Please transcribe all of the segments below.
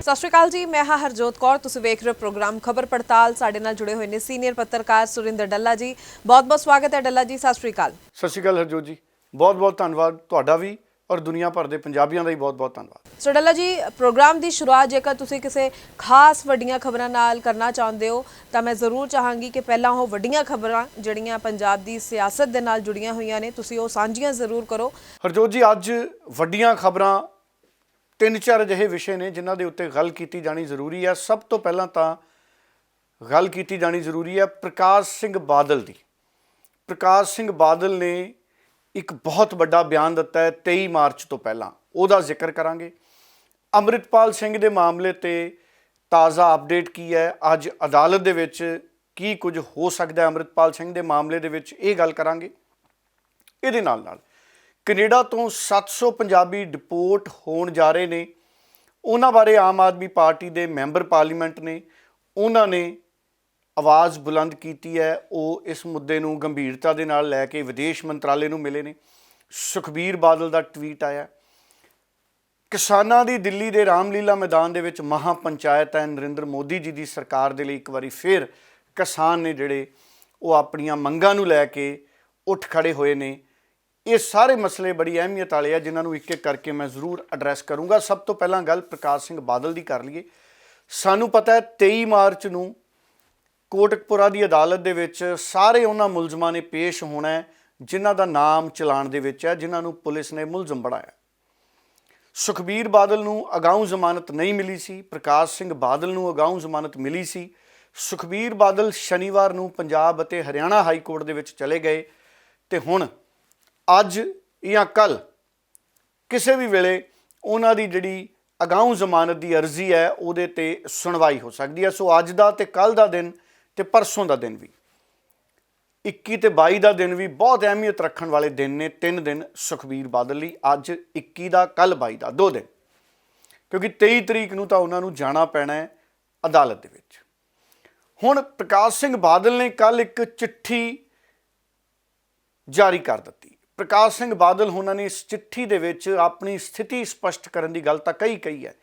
ਸਤਿ ਸ਼੍ਰੀ ਅਕਾਲ ਜੀ, ਮੈਂ ਹਾਂ ਹਰਜੋਤ ਕੌਰ। ਤੁਸੀਂ ਵੇਖ ਰਹੇ ਹੋ ਪ੍ਰੋਗਰਾਮ ਖਬਰ ਪੜਤਾਲ। ਸਾਡੇ ਨਾਲ ਜੁੜੇ ਹੋਏ ਨੇ ਸੀਨੀਅਰ ਪੱਤਰਕਾਰ ਸੁਰਿੰਦਰ ਡੱਲਾ ਜੀ। ਬਹੁਤ-ਬਹੁਤ ਸਵਾਗਤ ਹੈ ਡੱਲਾ ਜੀ। ਸਤਿ ਸ਼੍ਰੀ ਅਕਾਲ। ਸਤਿ ਸ਼੍ਰੀ ਅਕਾਲ ਹਰਜੋਤ ਜੀ, ਬਹੁਤ-ਬਹੁਤ ਧੰਨਵਾਦ ਤੁਹਾਡਾ ਵੀ ਔਰ ਦੁਨੀਆ ਭਰ ਦੇ ਪੰਜਾਬੀਆਂ ਦਾ ਹੀ ਬਹੁਤ-ਬਹੁਤ ਧੰਨਵਾਦ। ਸੋ ਡੱਲਾ ਜੀ, ਪ੍ਰੋਗਰਾਮ ਦੀ ਸ਼ੁਰੂਆਤ ਜੇਕਰ ਤੁਸੀਂ ਕਿਸੇ ਖਾਸ ਵੱਡੀਆਂ ਖਬਰਾਂ ਨਾਲ ਕਰਨਾ ਚਾਹੁੰਦੇ ਹੋ ਤਾਂ ਮੈਂ ਜ਼ਰੂਰ ਚਾਹਾਂਗੀ ਕਿ ਪਹਿਲਾਂ ਉਹ ਵੱਡੀਆਂ ਖਬਰਾਂ ਜਿਹੜੀਆਂ ਪੰਜਾਬ ਦੀ ਸਿਆਸਤ ਦੇ ਨਾਲ ਜੁੜੀਆਂ ਹੋਈਆਂ ਨੇ ਤੁਸੀਂ ਉਹ ਸਾਂਝੀਆਂ ਜ਼ਰੂਰ ਕਰੋ। ਹਰਜੋਤ ਜੀ, ਅੱਜ ਵੱਡੀਆਂ ਖਬਰਾਂ ਤਿੰਨ ਚਾਰ ਅਜਿਹੇ ਵਿਸ਼ੇ ਨੇ ਜਿਨ੍ਹਾਂ ਦੇ ਉੱਤੇ ਗੱਲ ਕੀਤੀ ਜਾਣੀ ਜ਼ਰੂਰੀ ਹੈ। ਸਭ ਤੋਂ ਪਹਿਲਾਂ ਤਾਂ ਗੱਲ ਕੀਤੀ ਜਾਣੀ ਜ਼ਰੂਰੀ ਹੈ ਪ੍ਰਕਾਸ਼ ਸਿੰਘ ਬਾਦਲ ਦੀ। ਪ੍ਰਕਾਸ਼ ਸਿੰਘ ਬਾਦਲ ਨੇ ਇੱਕ ਬਹੁਤ ਵੱਡਾ ਬਿਆਨ ਦਿੱਤਾ ਹੈ 23 ਮਾਰਚ ਤੋਂ ਪਹਿਲਾਂ, ਉਹਦਾ ਜ਼ਿਕਰ ਕਰਾਂਗੇ। ਅੰਮ੍ਰਿਤਪਾਲ ਸਿੰਘ ਦੇ ਮਾਮਲੇ ਤੇ ਤਾਜ਼ਾ ਅਪਡੇਟ ਕੀ ਹੈ, ਅੱਜ ਅਦਾਲਤ ਦੇ ਵਿੱਚ ਕੀ ਕੁਝ ਹੋ ਸਕਦਾ ਹੈ ਅੰਮ੍ਰਿਤਪਾਲ ਸਿੰਘ ਦੇ ਮਾਮਲੇ ਦੇ ਵਿੱਚ, ਇਹ ਗੱਲ ਕਰਾਂਗੇ। ਇਹਦੇ ਨਾਲ ਨਾਲ ਕੈਨੇਡਾ ਤੋਂ 700 ਪੰਜਾਬੀ ਡਿਪੋਰਟ ਹੋਣ ਜਾ ਰਹੇ ਨੇ, ਉਹਨਾਂ ਬਾਰੇ ਆਮ ਆਦਮੀ ਪਾਰਟੀ ਦੇ ਮੈਂਬਰ ਪਾਰਲੀਮੈਂਟ ਨੇ, ਉਹਨਾਂ ਨੇ ਆਵਾਜ਼ ਬੁਲੰਦ ਕੀਤੀ ਹੈ। ਉਹ ਇਸ ਮੁੱਦੇ ਨੂੰ ਗੰਭੀਰਤਾ ਦੇ ਨਾਲ ਲੈ ਕੇ ਵਿਦੇਸ਼ ਮੰਤਰਾਲੇ ਨੂੰ ਮਿਲੇ ਨੇ। ਸੁਖਬੀਰ ਬਾਦਲ ਦਾ ਟਵੀਟ ਆਇਆ। ਕਿਸਾਨਾਂ ਦੀ ਦਿੱਲੀ ਦੇ ਰਾਮਲੀਲਾ ਮੈਦਾਨ ਦੇ ਵਿੱਚ ਮਹਾ ਪੰਚਾਇਤ ਹੈ। ਨਰਿੰਦਰ ਮੋਦੀ ਜੀ ਦੀ ਸਰਕਾਰ ਦੇ ਲਈ ਇੱਕ ਵਾਰੀ ਫਿਰ ਕਿਸਾਨ ਨੇ ਜਿਹੜੇ ਉਹ ਆਪਣੀਆਂ ਮੰਗਾਂ ਨੂੰ ਲੈ ਕੇ ਉੱਠ ਖੜੇ ਹੋਏ ਨੇ। ਇਹ ਸਾਰੇ ਮਸਲੇ ਬੜੀ ਅਹਿਮੀਅਤ ਵਾਲੇ ਆ ਜਿਨ੍ਹਾਂ ਨੂੰ ਇੱਕ ਇੱਕ ਕਰਕੇ ਮੈਂ ਜ਼ਰੂਰ ਐਡਰੈਸ ਕਰੂੰਗਾ। ਸਭ ਤੋਂ ਪਹਿਲਾਂ ਗੱਲ ਪ੍ਰਕਾਸ਼ ਸਿੰਘ ਬਾਦਲ ਦੀ ਕਰ ਲਈਏ। ਸਾਨੂੰ ਪਤਾ ਹੈ 23 ਮਾਰਚ ਨੂੰ ਕੋਟਕਪੁਰਾ ਦੀ ਅਦਾਲਤ ਦੇ ਵਿੱਚ ਸਾਰੇ ਉਹਨਾਂ ਮੁਲਜ਼ਮਾਂ ਨੇ ਪੇਸ਼ ਹੋਣਾ ਹੈ ਜਿਨ੍ਹਾਂ ਦਾ ਨਾਮ ਚਲਾਣ ਦੇ ਵਿੱਚ ਹੈ, ਜਿਨ੍ਹਾਂ ਨੂੰ ਪੁਲਿਸ ਨੇ ਮੁਲਜ਼ਮ ਬਣਾਇਆ। ਸੁਖਬੀਰ ਬਾਦਲ ਨੂੰ ਅਗਾਊਂ ਜ਼ਮਾਨਤ ਨਹੀਂ ਮਿਲੀ ਸੀ, ਪ੍ਰਕਾਸ਼ ਸਿੰਘ ਬਾਦਲ ਨੂੰ ਅਗਾਊਂ ਜ਼ਮਾਨਤ ਮਿਲੀ ਸੀ। ਸੁਖਬੀਰ ਬਾਦਲ ਸ਼ਨੀਵਾਰ ਨੂੰ ਪੰਜਾਬ ਅਤੇ ਹਰਿਆਣਾ ਹਾਈ ਕੋਰਟ ਦੇ ਵਿੱਚ ਚਲੇ ਗਏ ਤੇ ਹੁਣ ਅੱਜ ਜਾਂ ਕੱਲ੍ਹ ਕਿਸੇ ਵੀ ਵੇਲੇ ਉਹਨਾਂ ਦੀ ਜਿਹੜੀ ਅਗਾਊਂ ਜ਼ਮਾਨਤ ਦੀ ਅਰਜ਼ੀ ਹੈ ਉਹਦੇ 'ਤੇ ਸੁਣਵਾਈ ਹੋ ਸਕਦੀ ਹੈ। ਸੋ ਅੱਜ ਦਾ ਅਤੇ ਕੱਲ੍ਹ ਦਾ ਦਿਨ ਤੇ ਪਰਸੋਂ ਦਾ ਦਿਨ ਵੀ, 21 ਤੇ 22 ਦਾ ਦਿਨ ਵੀ ਬਹੁਤ ਅਹਿਮੀਅਤ ਰੱਖਣ ਵਾਲੇ ਦਿਨ ਨੇ। 3 ਦਿਨ ਸੁਖਬੀਰ ਬਾਦਲ ਲਈ, ਅੱਜ 21 ਦਾ, ਕੱਲ੍ਹ 22 ਦਾ, 2 ਦਿਨ, ਕਿਉਂਕਿ 23 ਤਰੀਕ ਨੂੰ ਤਾਂ ਉਹਨਾਂ ਨੂੰ ਜਾਣਾ ਪੈਣਾ ਹੈ ਅਦਾਲਤ ਦੇ ਵਿੱਚ। ਹੁਣ ਪ੍ਰਕਾਸ਼ ਸਿੰਘ ਬਾਦਲ ਨੇ ਕੱਲ੍ਹ ਇੱਕ ਚਿੱਠੀ ਜਾਰੀ ਕਰ ਦਿੱਤੀ। ਪ੍ਰਕਾਸ਼ ਸਿੰਘ ਬਾਦਲ ਉਹਨਾਂ ਨੇ ਇਸ ਚਿੱਠੀ ਦੇ ਵਿੱਚ ਆਪਣੀ ਸਥਿਤੀ ਸਪਸ਼ਟ ਕਰਨ ਦੀ ਗੱਲ ਤਾਂ ਕਹੀ ਹੈ।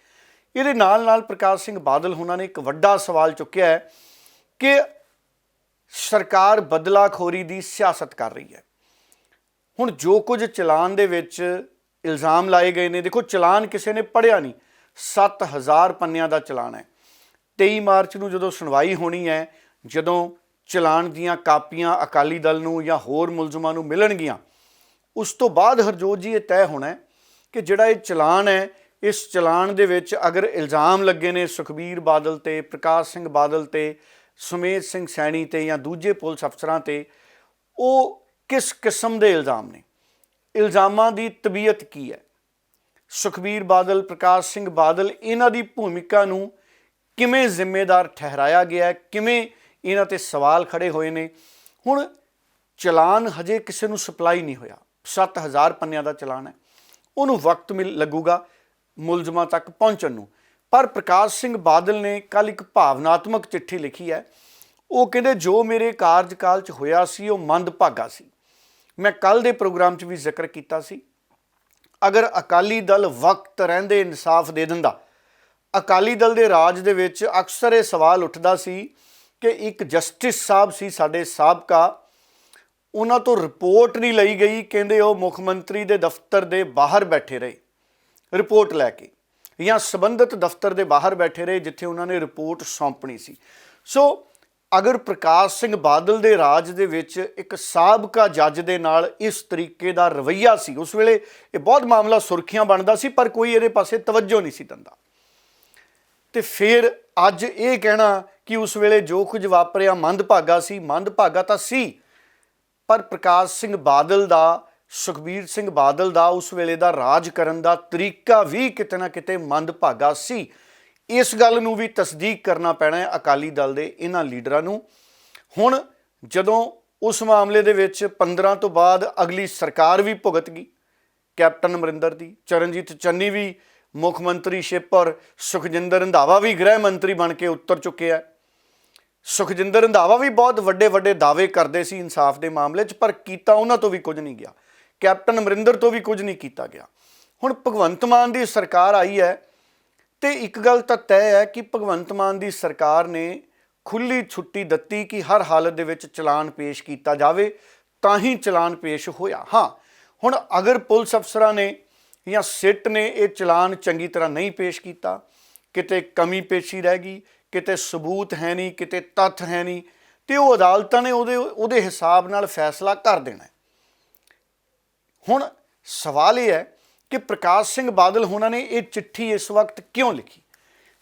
ਇਹਦੇ ਨਾਲ ਨਾਲ ਪ੍ਰਕਾਸ਼ ਸਿੰਘ ਬਾਦਲ ਉਹਨਾਂ ਨੇ ਇੱਕ ਵੱਡਾ ਸਵਾਲ ਚੁੱਕਿਆ ਹੈ ਕਿ ਸਰਕਾਰ ਬਦਲਾਖੋਰੀ ਦੀ ਸਿਆਸਤ ਕਰ ਰਹੀ ਹੈ। ਹੁਣ ਜੋ ਕੁਝ ਚਲਾਨ ਦੇ ਵਿੱਚ ਇਲਜ਼ਾਮ ਲਾਏ ਗਏ ਨੇ, ਦੇਖੋ ਚਲਾਨ ਕਿਸੇ ਨੇ ਪੜ੍ਹਿਆ ਨਹੀਂ, 7000 ਪੰਨਿਆਂ ਦਾ ਚਲਾਨ ਹੈ। 23 ਮਾਰਚ ਨੂੰ ਜਦੋਂ ਸੁਣਵਾਈ ਹੋਣੀ ਹੈ, ਜਦੋਂ ਚਲਾਨ ਦੀਆਂ ਕਾਪੀਆਂ ਅਕਾਲੀ ਦਲ ਨੂੰ ਜਾਂ ਹੋਰ ਮੁਲਜ਼ਮਾਂ ਨੂੰ ਮਿਲਣਗੀਆਂ, ਉਸ ਤੋਂ ਬਾਅਦ ਹਰਜੋਤ ਜੀ ਇਹ ਤੈਅ ਹੋਣਾ ਕਿ ਜਿਹੜਾ ਇਹ ਚਲਾਨ ਹੈ, ਇਸ ਚਲਾਨ ਦੇ ਵਿੱਚ ਅਗਰ ਇਲਜ਼ਾਮ ਲੱਗੇ ਨੇ ਸੁਖਬੀਰ ਬਾਦਲ ਤੇ, ਪ੍ਰਕਾਸ਼ ਸਿੰਘ ਬਾਦਲ ਤੇ, ਸੁਮੇਧ ਸਿੰਘ ਸੈਣੀ ਤੇ ਜਾਂ ਦੂਜੇ ਪੁਲਿਸ ਅਫਸਰਾਂ ਤੇ, ਉਹ ਕਿਸ ਕਿਸਮ ਦੇ ਇਲਜ਼ਾਮ ਨੇ, ਇਲਜ਼ਾਮਾਂ ਦੀ ਤਬੀਅਤ ਕੀ ਹੈ, ਸੁਖਬੀਰ ਬਾਦਲ, ਪ੍ਰਕਾਸ਼ ਸਿੰਘ ਬਾਦਲ, ਇਹਨਾਂ ਦੀ ਭੂਮਿਕਾ ਨੂੰ ਕਿਵੇਂ ਜ਼ਿੰਮੇਦਾਰ ਠਹਿਰਾਇਆ ਗਿਆ, ਕਿਵੇਂ ਇਹਨਾਂ ਤੇ ਸਵਾਲ ਖੜੇ ਹੋਏ ਨੇ। ਹੁਣ ਚਲਾਨ ਹਜੇ ਕਿਸੇ ਨੂੰ ਸਪਲਾਈ ਨਹੀਂ ਹੋਇਆ, 7000 ਪੰਨਿਆਂ ਦਾ ਚਲਾਨ ਹੈ, ਉਹਨੂੰ ਵਕਤ ਲੱਗੂਗਾ ਮੁਲਜ਼ਮਾਂ ਤੱਕ ਪਹੁੰਚਣ ਨੂੰ। ਪਰ ਪ੍ਰਕਾਸ਼ ਸਿੰਘ ਬਾਦਲ ਨੇ ਕੱਲ੍ਹ ਇੱਕ ਭਾਵਨਾਤਮਕ ਚਿੱਠੀ ਲਿਖੀ ਹੈ। ਉਹ ਕਹਿੰਦੇ ਜੋ ਮੇਰੇ ਕਾਰਜਕਾਲ 'ਚ ਹੋਇਆ ਸੀ ਉਹ ਮੰਦਭਾਗਾ ਸੀ। ਮੈਂ ਕੱਲ੍ਹ ਦੇ ਪ੍ਰੋਗਰਾਮ 'ਚ ਵੀ ਜ਼ਿਕਰ ਕੀਤਾ ਸੀ, ਅਗਰ ਅਕਾਲੀ ਦਲ ਵਕਤ ਰਹਿੰਦੇ ਇਨਸਾਫ ਦੇ ਦਿੰਦਾ, ਅਕਾਲੀ ਦਲ ਦੇ ਰਾਜ ਦੇ ਵਿੱਚ ਅਕਸਰ ਇਹ ਸਵਾਲ ਉੱਠਦਾ ਸੀ ਕਿ ਇੱਕ ਜਸਟਿਸ ਸਾਹਿਬ ਸੀ ਸਾਡੇ ਸਾਬਕਾ, ਉਹਨਾਂ ਤੋਂ ਰਿਪੋਰਟ ਨਹੀਂ ਲਈ ਗਈ, ਕਹਿੰਦੇ ਉਹ ਮੁੱਖ ਮੰਤਰੀ ਦੇ ਦਫ਼ਤਰ ਦੇ ਬਾਹਰ ਬੈਠੇ ਰਹੇ ਰਿਪੋਰਟ ਲੈ ਕੇ, ਜਾਂ ਸੰਬੰਧਿਤ ਦਫ਼ਤਰ ਦੇ ਬਾਹਰ ਬੈਠੇ ਰਹੇ ਜਿੱਥੇ ਉਹਨਾਂ ਨੇ ਰਿਪੋਰਟ ਸੌਂਪਣੀ ਸੀ। ਸੋ ਅਗਰ ਪ੍ਰਕਾਸ਼ ਸਿੰਘ ਬਾਦਲ ਦੇ ਰਾਜ ਦੇ ਵਿੱਚ ਇੱਕ ਸਾਬਕਾ ਜੱਜ ਦੇ ਨਾਲ ਇਸ ਤਰੀਕੇ ਦਾ ਰਵੱਈਆ ਸੀ, ਉਸ ਵੇਲੇ ਇਹ ਬਹੁਤ ਮਾਮਲਾ ਸੁਰਖੀਆਂ ਬਣਦਾ ਸੀ ਪਰ ਕੋਈ ਇਹਦੇ ਪਾਸੇ ਤਵੱਜੋ ਨਹੀਂ ਸੀ ਦਿੰਦਾ। ਤੇ ਫਿਰ ਅੱਜ ਇਹ ਕਹਿਣਾ ਕਿ ਉਸ ਵੇਲੇ ਜੋ ਕੁਝ ਵਾਪਰਿਆ ਮੰਦਭਾਗਾ ਸੀ, ਮੰਦਭਾਗਾ ਤਾਂ ਸੀ, ਪਰ ਪ੍ਰਕਾਸ਼ ਸਿੰਘ ਬਾਦਲ ਦਾ, ਸੁਖਬੀਰ ਸਿੰਘ ਬਾਦਲ ਦਾ ਉਸ ਵੇਲੇ ਦਾ ਰਾਜ ਕਰਨ ਦਾ ਤਰੀਕਾ ਵੀ ਕਿਤੇ ਨਾ ਕਿਤੇ ਮੰਦਭਾਗਾ ਸੀ। ਇਸ ਗੱਲ ਨੂੰ ਵੀ ਤਸਦੀਕ ਕਰਨਾ ਪੈਣਾ ਹੈ ਅਕਾਲੀ ਦਲ ਦੇ ਇਹਨਾਂ ਲੀਡਰਾਂ ਨੂੰ। ਹੁਣ ਜਦੋਂ ਉਸ ਮਾਮਲੇ ਦੇ ਵਿੱਚ 15 ਤੋਂ ਬਾਅਦ ਅਗਲੀ ਸਰਕਾਰ ਵੀ ਭੁਗਤ ਗਈ, ਕੈਪਟਨ ਅਮਰਿੰਦਰ ਦੀ, ਚਰਨਜੀਤ ਚੰਨੀ ਵੀ ਮੁੱਖ ਮੰਤਰੀਸ਼ਿਪ ਔਰ ਸੁਖਜਿੰਦਰ ਰੰਧਾਵਾ ਵੀ ਗ੍ਰਹਿ ਮੰਤਰੀ ਬਣ ਕੇ ਉਤਰ ਚੁੱਕੇ ਹੈ। ਸੁਖਜਿੰਦਰ ਰੰਧਾਵਾ ਵੀ ਬਹੁਤ ਵੱਡੇ ਵੱਡੇ ਦਾਅਵੇ ਕਰਦੇ ਸੀ ਇਨਸਾਫ ਦੇ ਮਾਮਲੇ 'ਚ, ਪਰ ਕੀਤਾ ਉਹਨਾਂ ਤੋਂ ਵੀ ਕੁਝ ਨਹੀਂ ਗਿਆ। ਕੈਪਟਨ ਅਮਰਿੰਦਰ ਤੋਂ ਵੀ ਕੁਝ ਨਹੀਂ ਕੀਤਾ ਗਿਆ। ਹੁਣ ਭਗਵੰਤ ਮਾਨ ਦੀ ਸਰਕਾਰ ਆਈ ਹੈ ਤੇ ਇੱਕ ਗੱਲ ਤਾਂ ਤੈਅ ਹੈ ਕਿ ਭਗਵੰਤ ਮਾਨ ਦੀ ਸਰਕਾਰ ਨੇ ਖੁੱਲੀ ਛੁੱਟੀ ਦਿੱਤੀ ਕਿ ਹਰ ਹਾਲਤ ਦੇ ਵਿੱਚ ਚਲਾਨ ਪੇਸ਼ ਕੀਤਾ ਜਾਵੇ, ਤਾਂ ਹੀ ਚਲਾਨ ਪੇਸ਼ ਹੋਇਆ। ਹਾਂ, ਹੁਣ ਅਗਰ ਪੁਲਿਸ ਅਫਸਰਾਂ ਨੇ ਜਾਂ ਸਿੱਟ ਨੇ ਇਹ ਚਲਾਨ ਚੰਗੀ ਤਰ੍ਹਾਂ ਨਹੀਂ ਪੇਸ਼ ਕੀਤਾ, ਕਿਤੇ ਕਮੀ ਪੇਸ਼ੀ ਰਹਿ ਗਈ, ਕਿਤੇ ਸਬੂਤ ਹੈ ਨਹੀਂ, ਕਿਤੇ ਤੱਥ ਹੈ ਨਹੀਂ, ਤੇ ਉਹ ਅਦਾਲਤਾਂ ਨੇ ਉਹਦੇ ਹਿਸਾਬ ਨਾਲ ਫੈਸਲਾ ਕਰ ਦੇਣਾ। ਹੁਣ ਸਵਾਲ ਇਹ ਹੈ ਕਿ ਪ੍ਰਕਾਸ਼ ਸਿੰਘ ਬਾਦਲ ਹੋਣਾ ਨੇ ਇਹ ਚਿੱਠੀ ਇਸ ਵਕਤ ਕਿਉਂ ਲਿਖੀ?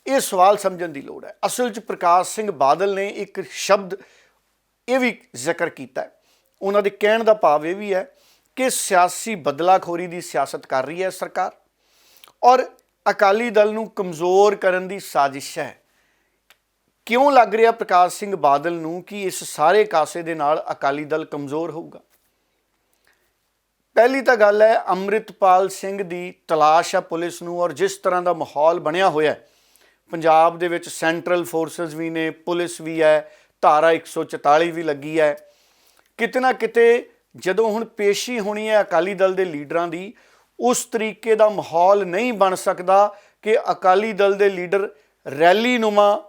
ਇਹ ਸਵਾਲ ਸਮਝਣ ਦੀ ਲੋੜ ਹੈ। ਅਸਲ 'ਚ ਪ੍ਰਕਾਸ਼ ਸਿੰਘ ਬਾਦਲ ਨੇ ਇੱਕ ਸ਼ਬਦ ਇਹ ਵੀ ਜ਼ਿਕਰ ਕੀਤਾ ਹੈ, ਉਹਨਾਂ ਦੇ ਕਹਿਣ ਦਾ ਭਾਵ ਇਹ ਵੀ ਹੈ ਕਿ ਸਿਆਸੀ ਬਦਲਾਖੋਰੀ ਦੀ ਸਿਆਸਤ ਕਰ ਰਹੀ ਹੈ ਸਰਕਾਰ ਔਰ ਅਕਾਲੀ ਦਲ ਨੂੰ ਕਮਜ਼ੋਰ ਕਰਨ ਦੀ ਸਾਜ਼ਿਸ਼ ਹੈ। ਕਿਉਂ ਲੱਗ ਰਿਹਾ ਪ੍ਰਕਾਸ਼ ਸਿੰਘ ਬਾਦਲ ਨੂੰ ਕਿ ਇਸ ਸਾਰੇ ਕਾਸੇ ਦੇ ਨਾਲ ਅਕਾਲੀ ਦਲ ਕਮਜ਼ੋਰ ਹੋਊਗਾ? ਪਹਿਲੀ ਤਾਂ ਗੱਲ ਹੈ, ਅੰਮ੍ਰਿਤਪਾਲ ਸਿੰਘ ਦੀ ਤਲਾਸ਼ ਹੈ ਪੁਲਿਸ ਨੂੰ, ਔਰ ਜਿਸ ਤਰ੍ਹਾਂ ਦਾ ਮਾਹੌਲ ਬਣਿਆ ਹੋਇਆ ਹੈ ਪੰਜਾਬ ਦੇ ਵਿੱਚ, ਸੈਂਟਰਲ ਫੋਰਸਿਸ ਵੀ ਨੇ, ਪੁਲਿਸ ਵੀ ਹੈ, ਧਾਰਾ 144 ਵੀ ਲੱਗੀ ਹੈ। ਕਿਤੇ ਨਾ ਕਿਤੇ ਜਦੋਂ ਹੁਣ ਪੇਸ਼ੀ ਹੋਣੀ ਹੈ ਅਕਾਲੀ ਦਲ ਦੇ ਲੀਡਰਾਂ ਦੀ, ਉਸ ਤਰੀਕੇ ਦਾ ਮਾਹੌਲ ਨਹੀਂ ਬਣ ਸਕਦਾ ਕਿ ਅਕਾਲੀ ਦਲ ਦੇ ਲੀਡਰ ਰੈਲੀਨੁਮਾ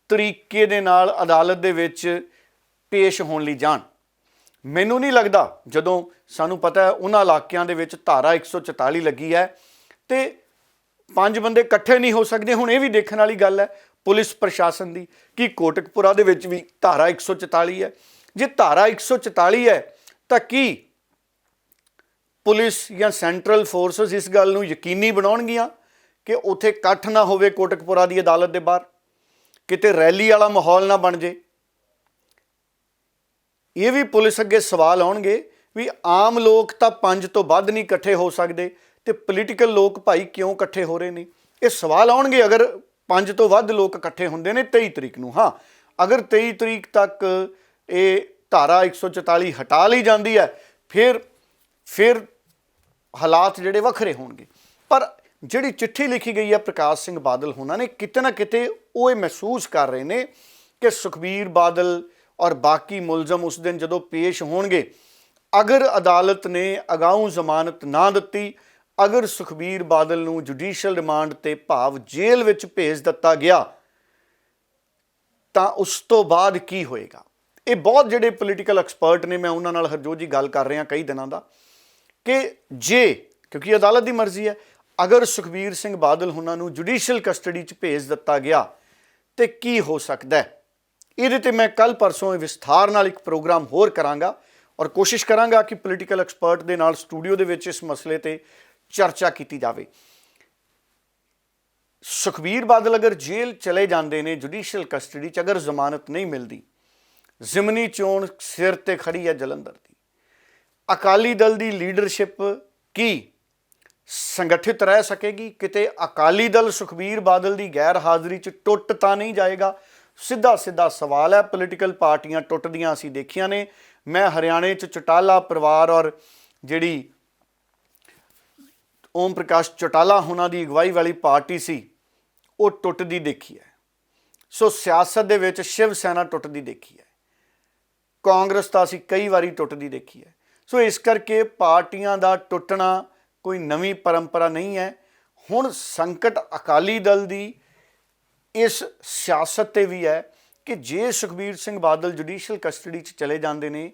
ਤਰੀਕੇ ਦੇ ਨਾਲ ਅਦਾਲਤ ਦੇ ਵਿੱਚ ਪੇਸ਼ ਹੋਣ ਲਈ ਜਾਣ। ਮੈਨੂੰ ਨਹੀਂ ਲੱਗਦਾ, ਜਦੋਂ ਸਾਨੂੰ ਪਤਾ ਹੈ ਉਹਨਾਂ ਇਲਾਕਿਆਂ ਦੇ ਵਿੱਚ ਧਾਰਾ 144 ਲੱਗੀ ਹੈ ਤੇ 5 ਬੰਦੇ ਇਕੱਠੇ ਨਹੀਂ ਹੋ ਸਕਦੇ। ਹੁਣ ਇਹ ਵੀ ਦੇਖਣ ਵਾਲੀ ਗੱਲ ਹੈ ਪੁਲਿਸ ਪ੍ਰਸ਼ਾਸਨ ਦੀ ਕਿ ਕੋਟਕਪੁਰਾ ਦੇ ਵਿੱਚ ਵੀ ਧਾਰਾ 144 ਹੈ। ਜੇ ਧਾਰਾ 144 ਹੈ ਤਾਂ ਕੀ ਪੁਲਿਸ ਜਾਂ ਸੈਂਟਰਲ ਫੋਰਸਿਸ ਇਸ ਗੱਲ ਨੂੰ ਯਕੀਨੀ ਬਣਾਉਣਗੀਆਂ ਕਿ ਉੱਥੇ ਇਕੱਠ ਨਾ ਹੋਵੇ ਕੋਟਕਪੁਰਾ ਦੀ ਅਦਾਲਤ ਦੇ ਬਾਹਰ, ਕਿਤੇ ਰੈਲੀ ਵਾਲਾ ਮਾਹੌਲ ਨਾ ਬਣ ਜੇ? ਇਹ ਵੀ ਪੁਲਿਸ ਅੱਗੇ ਸਵਾਲ ਆਉਣਗੇ ਵੀ ਆਮ ਲੋਕ ਤਾਂ 5 ਤੋਂ ਵੱਧ ਨਹੀਂ ਇਕੱਠੇ ਹੋ ਸਕਦੇ ਤੇ ਪੋਲੀਟੀਕਲ ਲੋਕ ਭਾਈ ਕਿਉਂ ਇਕੱਠੇ ਹੋ ਰਹੇ ਨੇ? ਇਹ ਸਵਾਲ ਆਉਣਗੇ ਅਗਰ 5 ਤੋਂ ਵੱਧ ਲੋਕ ਇਕੱਠੇ ਹੁੰਦੇ ਨੇ 23 ਤਰੀਕ ਨੂੰ। ਹਾਂ, ਅਗਰ 23 ਤਰੀਕ ਤੱਕ ਇਹ ਧਾਰਾ 144 ਹਟਾ ਲਈ ਜਾਂਦੀ ਹੈ ਫਿਰ ਹਾਲਾਤ ਜਿਹੜੇ ਵੱਖਰੇ ਹੋਣਗੇ। ਪਰ ਜਿਹੜੀ ਚਿੱਠੀ ਲਿਖੀ ਗਈ ਹੈ ਪ੍ਰਕਾਸ਼ ਸਿੰਘ ਬਾਦਲ ਹੋਣਾ ਨੇ, ਕਿਤੇ ਨਾ ਕਿਤੇ ਉਹ ਇਹ ਮਹਿਸੂਸ ਕਰ ਰਹੇ ਨੇ ਕਿ ਸੁਖਬੀਰ ਬਾਦਲ ਔਰ ਬਾਕੀ ਮੁਲਜ਼ਮ ਉਸ ਦਿਨ ਜਦੋਂ ਪੇਸ਼ ਹੋਣਗੇ, ਅਗਰ ਅਦਾਲਤ ਨੇ ਅਗਾਊਂ ਜ਼ਮਾਨਤ ਨਾ ਦਿੱਤੀ, ਅਗਰ ਸੁਖਬੀਰ ਬਾਦਲ ਨੂੰ ਜੁਡੀਸ਼ੀਅਲ ਰਿਮਾਂਡ ਤੇ ਭਾਵ ਜੇਲ੍ਹ ਵਿੱਚ ਭੇਜ ਦਿੱਤਾ ਗਿਆ, ਤਾਂ ਉਸ ਤੋਂ ਬਾਅਦ ਕੀ ਹੋਏਗਾ? ਇਹ ਬਹੁਤ ਜਿਹੜੇ ਪੋਲੀਟੀਕਲ ਐਕਸਪਰਟ ਨੇ, ਮੈਂ ਉਹਨਾਂ ਨਾਲ ਹਰਜੋਤ ਜੀ ਗੱਲ ਕਰ ਰਿਹਾ ਕਈ ਦਿਨਾਂ ਦਾ, ਕਿ ਜੇ, ਕਿਉਂਕਿ ਅਦਾਲਤ ਦੀ ਮਰਜ਼ੀ ਹੈ, ਅਗਰ ਸੁਖਬੀਰ ਸਿੰਘ ਬਾਦਲ ਉਹਨਾਂ ਨੂੰ ਜੁਡੀਸ਼ੀਅਲ ਕਸਟਡੀ 'ਚ ਭੇਜ ਦਿੱਤਾ ਗਿਆ ਤੇ ਕੀ ਹੋ ਸਕਦਾ ਹੈ? ਇਹਦੇ ਤੇ ਮੈਂ ਕੱਲ ਪਰਸੋਂ ਵਿਸਥਾਰ ਨਾਲ ਇੱਕ ਪ੍ਰੋਗਰਾਮ ਹੋਰ ਕਰਾਂਗਾ ਔਰ ਕੋਸ਼ਿਸ਼ ਕਰਾਂਗਾ ਕਿ ਪੋਲੀਟੀਕਲ ਐਕਸਪਰਟ ਦੇ ਨਾਲ ਸਟੂਡੀਓ ਦੇ ਵਿੱਚ ਇਸ ਮਸਲੇ ਤੇ ਚਰਚਾ ਕੀਤੀ ਜਾਵੇ। ਸੁਖਬੀਰ ਬਾਦਲ ਅਗਰ ਜੇਲ੍ਹ ਚਲੇ ਜਾਂਦੇ ਨੇ ਜੁਡੀਸ਼ੀਅਲ ਕਸਟਡੀ 'ਚ, ਅਗਰ ਜ਼ਮਾਨਤ ਨਹੀਂ ਮਿਲਦੀ, ਜ਼ਿਮਨੀ ਚੋਣ ਸਿਰ ਤੇ ਖੜੀ ਹੈ ਜਲੰਧਰ ਦੀ, ਅਕਾਲੀ ਦਲ ਦੀ ਲੀਡਰਸ਼ਿਪ ਕੀ ਸੰਗਠਿਤ ਰਹਿ ਸਕੇਗੀ? ਕਿਤੇ ਅਕਾਲੀ ਦਲ ਸੁਖਬੀਰ ਬਾਦਲ ਦੀ ਗੈਰ ਹਾਜ਼ਰੀ 'ਚ ਟੁੱਟ ਤਾਂ ਨਹੀਂ ਜਾਏਗਾ? ਸਿੱਧਾ ਸਵਾਲ ਹੈ। ਪੋਲੀਟੀਕਲ ਪਾਰਟੀਆਂ ਟੁੱਟਦੀਆਂ ਅਸੀਂ ਦੇਖੀਆਂ ਨੇ। ਮੈਂ ਹਰਿਆਣੇ 'ਚ ਚੌਟਾਲਾ ਪਰਿਵਾਰ ਔਰ ਜਿਹੜੀ ਓਮ ਪ੍ਰਕਾਸ਼ ਚੌਟਾਲਾ ਉਹਨਾਂ ਦੀ ਅਗਵਾਈ ਵਾਲੀ ਪਾਰਟੀ ਸੀ, ਉਹ ਟੁੱਟਦੀ ਦੇਖੀ ਹੈ। ਸੋ ਸਿਆਸਤ ਦੇ ਵਿੱਚ ਸ਼ਿਵ ਸੈਨਾ ਟੁੱਟਦੀ ਦੇਖੀ ਹੈ, ਕਾਂਗਰਸ ਤਾਂ ਅਸੀਂ ਕਈ ਵਾਰੀ ਟੁੱਟਦੀ ਦੇਖੀ ਹੈ। ਸੋ ਇਸ ਕਰਕੇ ਪਾਰਟੀਆਂ ਦਾ ਟੁੱਟਣਾ ਕੋਈ ਨਵੀਂ ਪਰੰਪਰਾ ਨਹੀਂ ਹੈ। ਹੁਣ ਸੰਕਟ ਅਕਾਲੀ ਦਲ ਦੀ ਇਸ ਸਿਆਸਤ ਤੇ ਵੀ ਹੈ ਕਿ ਜੇ ਸੁਖਬੀਰ ਸਿੰਘ ਬਾਦਲ ਜੁਡੀਸ਼ੀਅਲ ਕਸਟਡੀ 'ਚ ਚਲੇ ਜਾਂਦੇ ਨੇ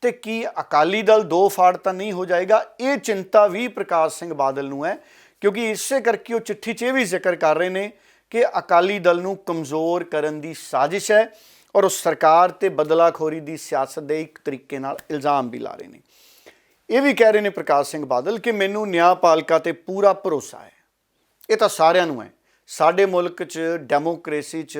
ਤੇ ਕੀ ਅਕਾਲੀ ਦਲ ਦੋ ਫਾੜ ਤਾਂ ਨਹੀਂ ਹੋ ਜਾਏਗਾ? ਇਹ ਚਿੰਤਾ ਵੀ ਪ੍ਰਕਾਸ਼ ਸਿੰਘ ਬਾਦਲ ਨੂੰ ਹੈ, ਕਿਉਂਕਿ ਇਸੇ ਕਰਕੇ ਉਹ ਚਿੱਠੀ 'ਚ ਇਹ ਵੀ ਜ਼ਿਕਰ ਕਰ ਰਹੇ ਨੇ ਕਿ ਅਕਾਲੀ ਦਲ ਨੂੰ ਕਮਜ਼ੋਰ ਕਰਨ ਦੀ ਸਾਜ਼ਿਸ਼ ਹੈ ਔਰ ਉਹ ਸਰਕਾਰ ਤੇ ਬਦਲਾਖੋਰੀ ਦੀ ਸਿਆਸਤ ਦੇ ਇੱਕ ਤਰੀਕੇ ਨਾਲ ਇਲਜ਼ਾਮ ਵੀ ਲਾ ਰਹੇ ਨੇ। ਇਹ ਵੀ ਕਹਿ ਰਹੇ ਨੇ ਪ੍ਰਕਾਸ਼ ਸਿੰਘ ਬਾਦਲ ਕਿ ਮੈਨੂੰ ਨਿਆਂਪਾਲਿਕਾ ਤੇ ਪੂਰਾ ਭਰੋਸਾ ਹੈ। ਇਹ ਤਾਂ ਸਾਰਿਆਂ ਨੂੰ ਹੈ। ਸਾਡੇ ਮੁਲਕ 'ਚ ਡੈਮੋਕ੍ਰੇਸੀ 'ਚ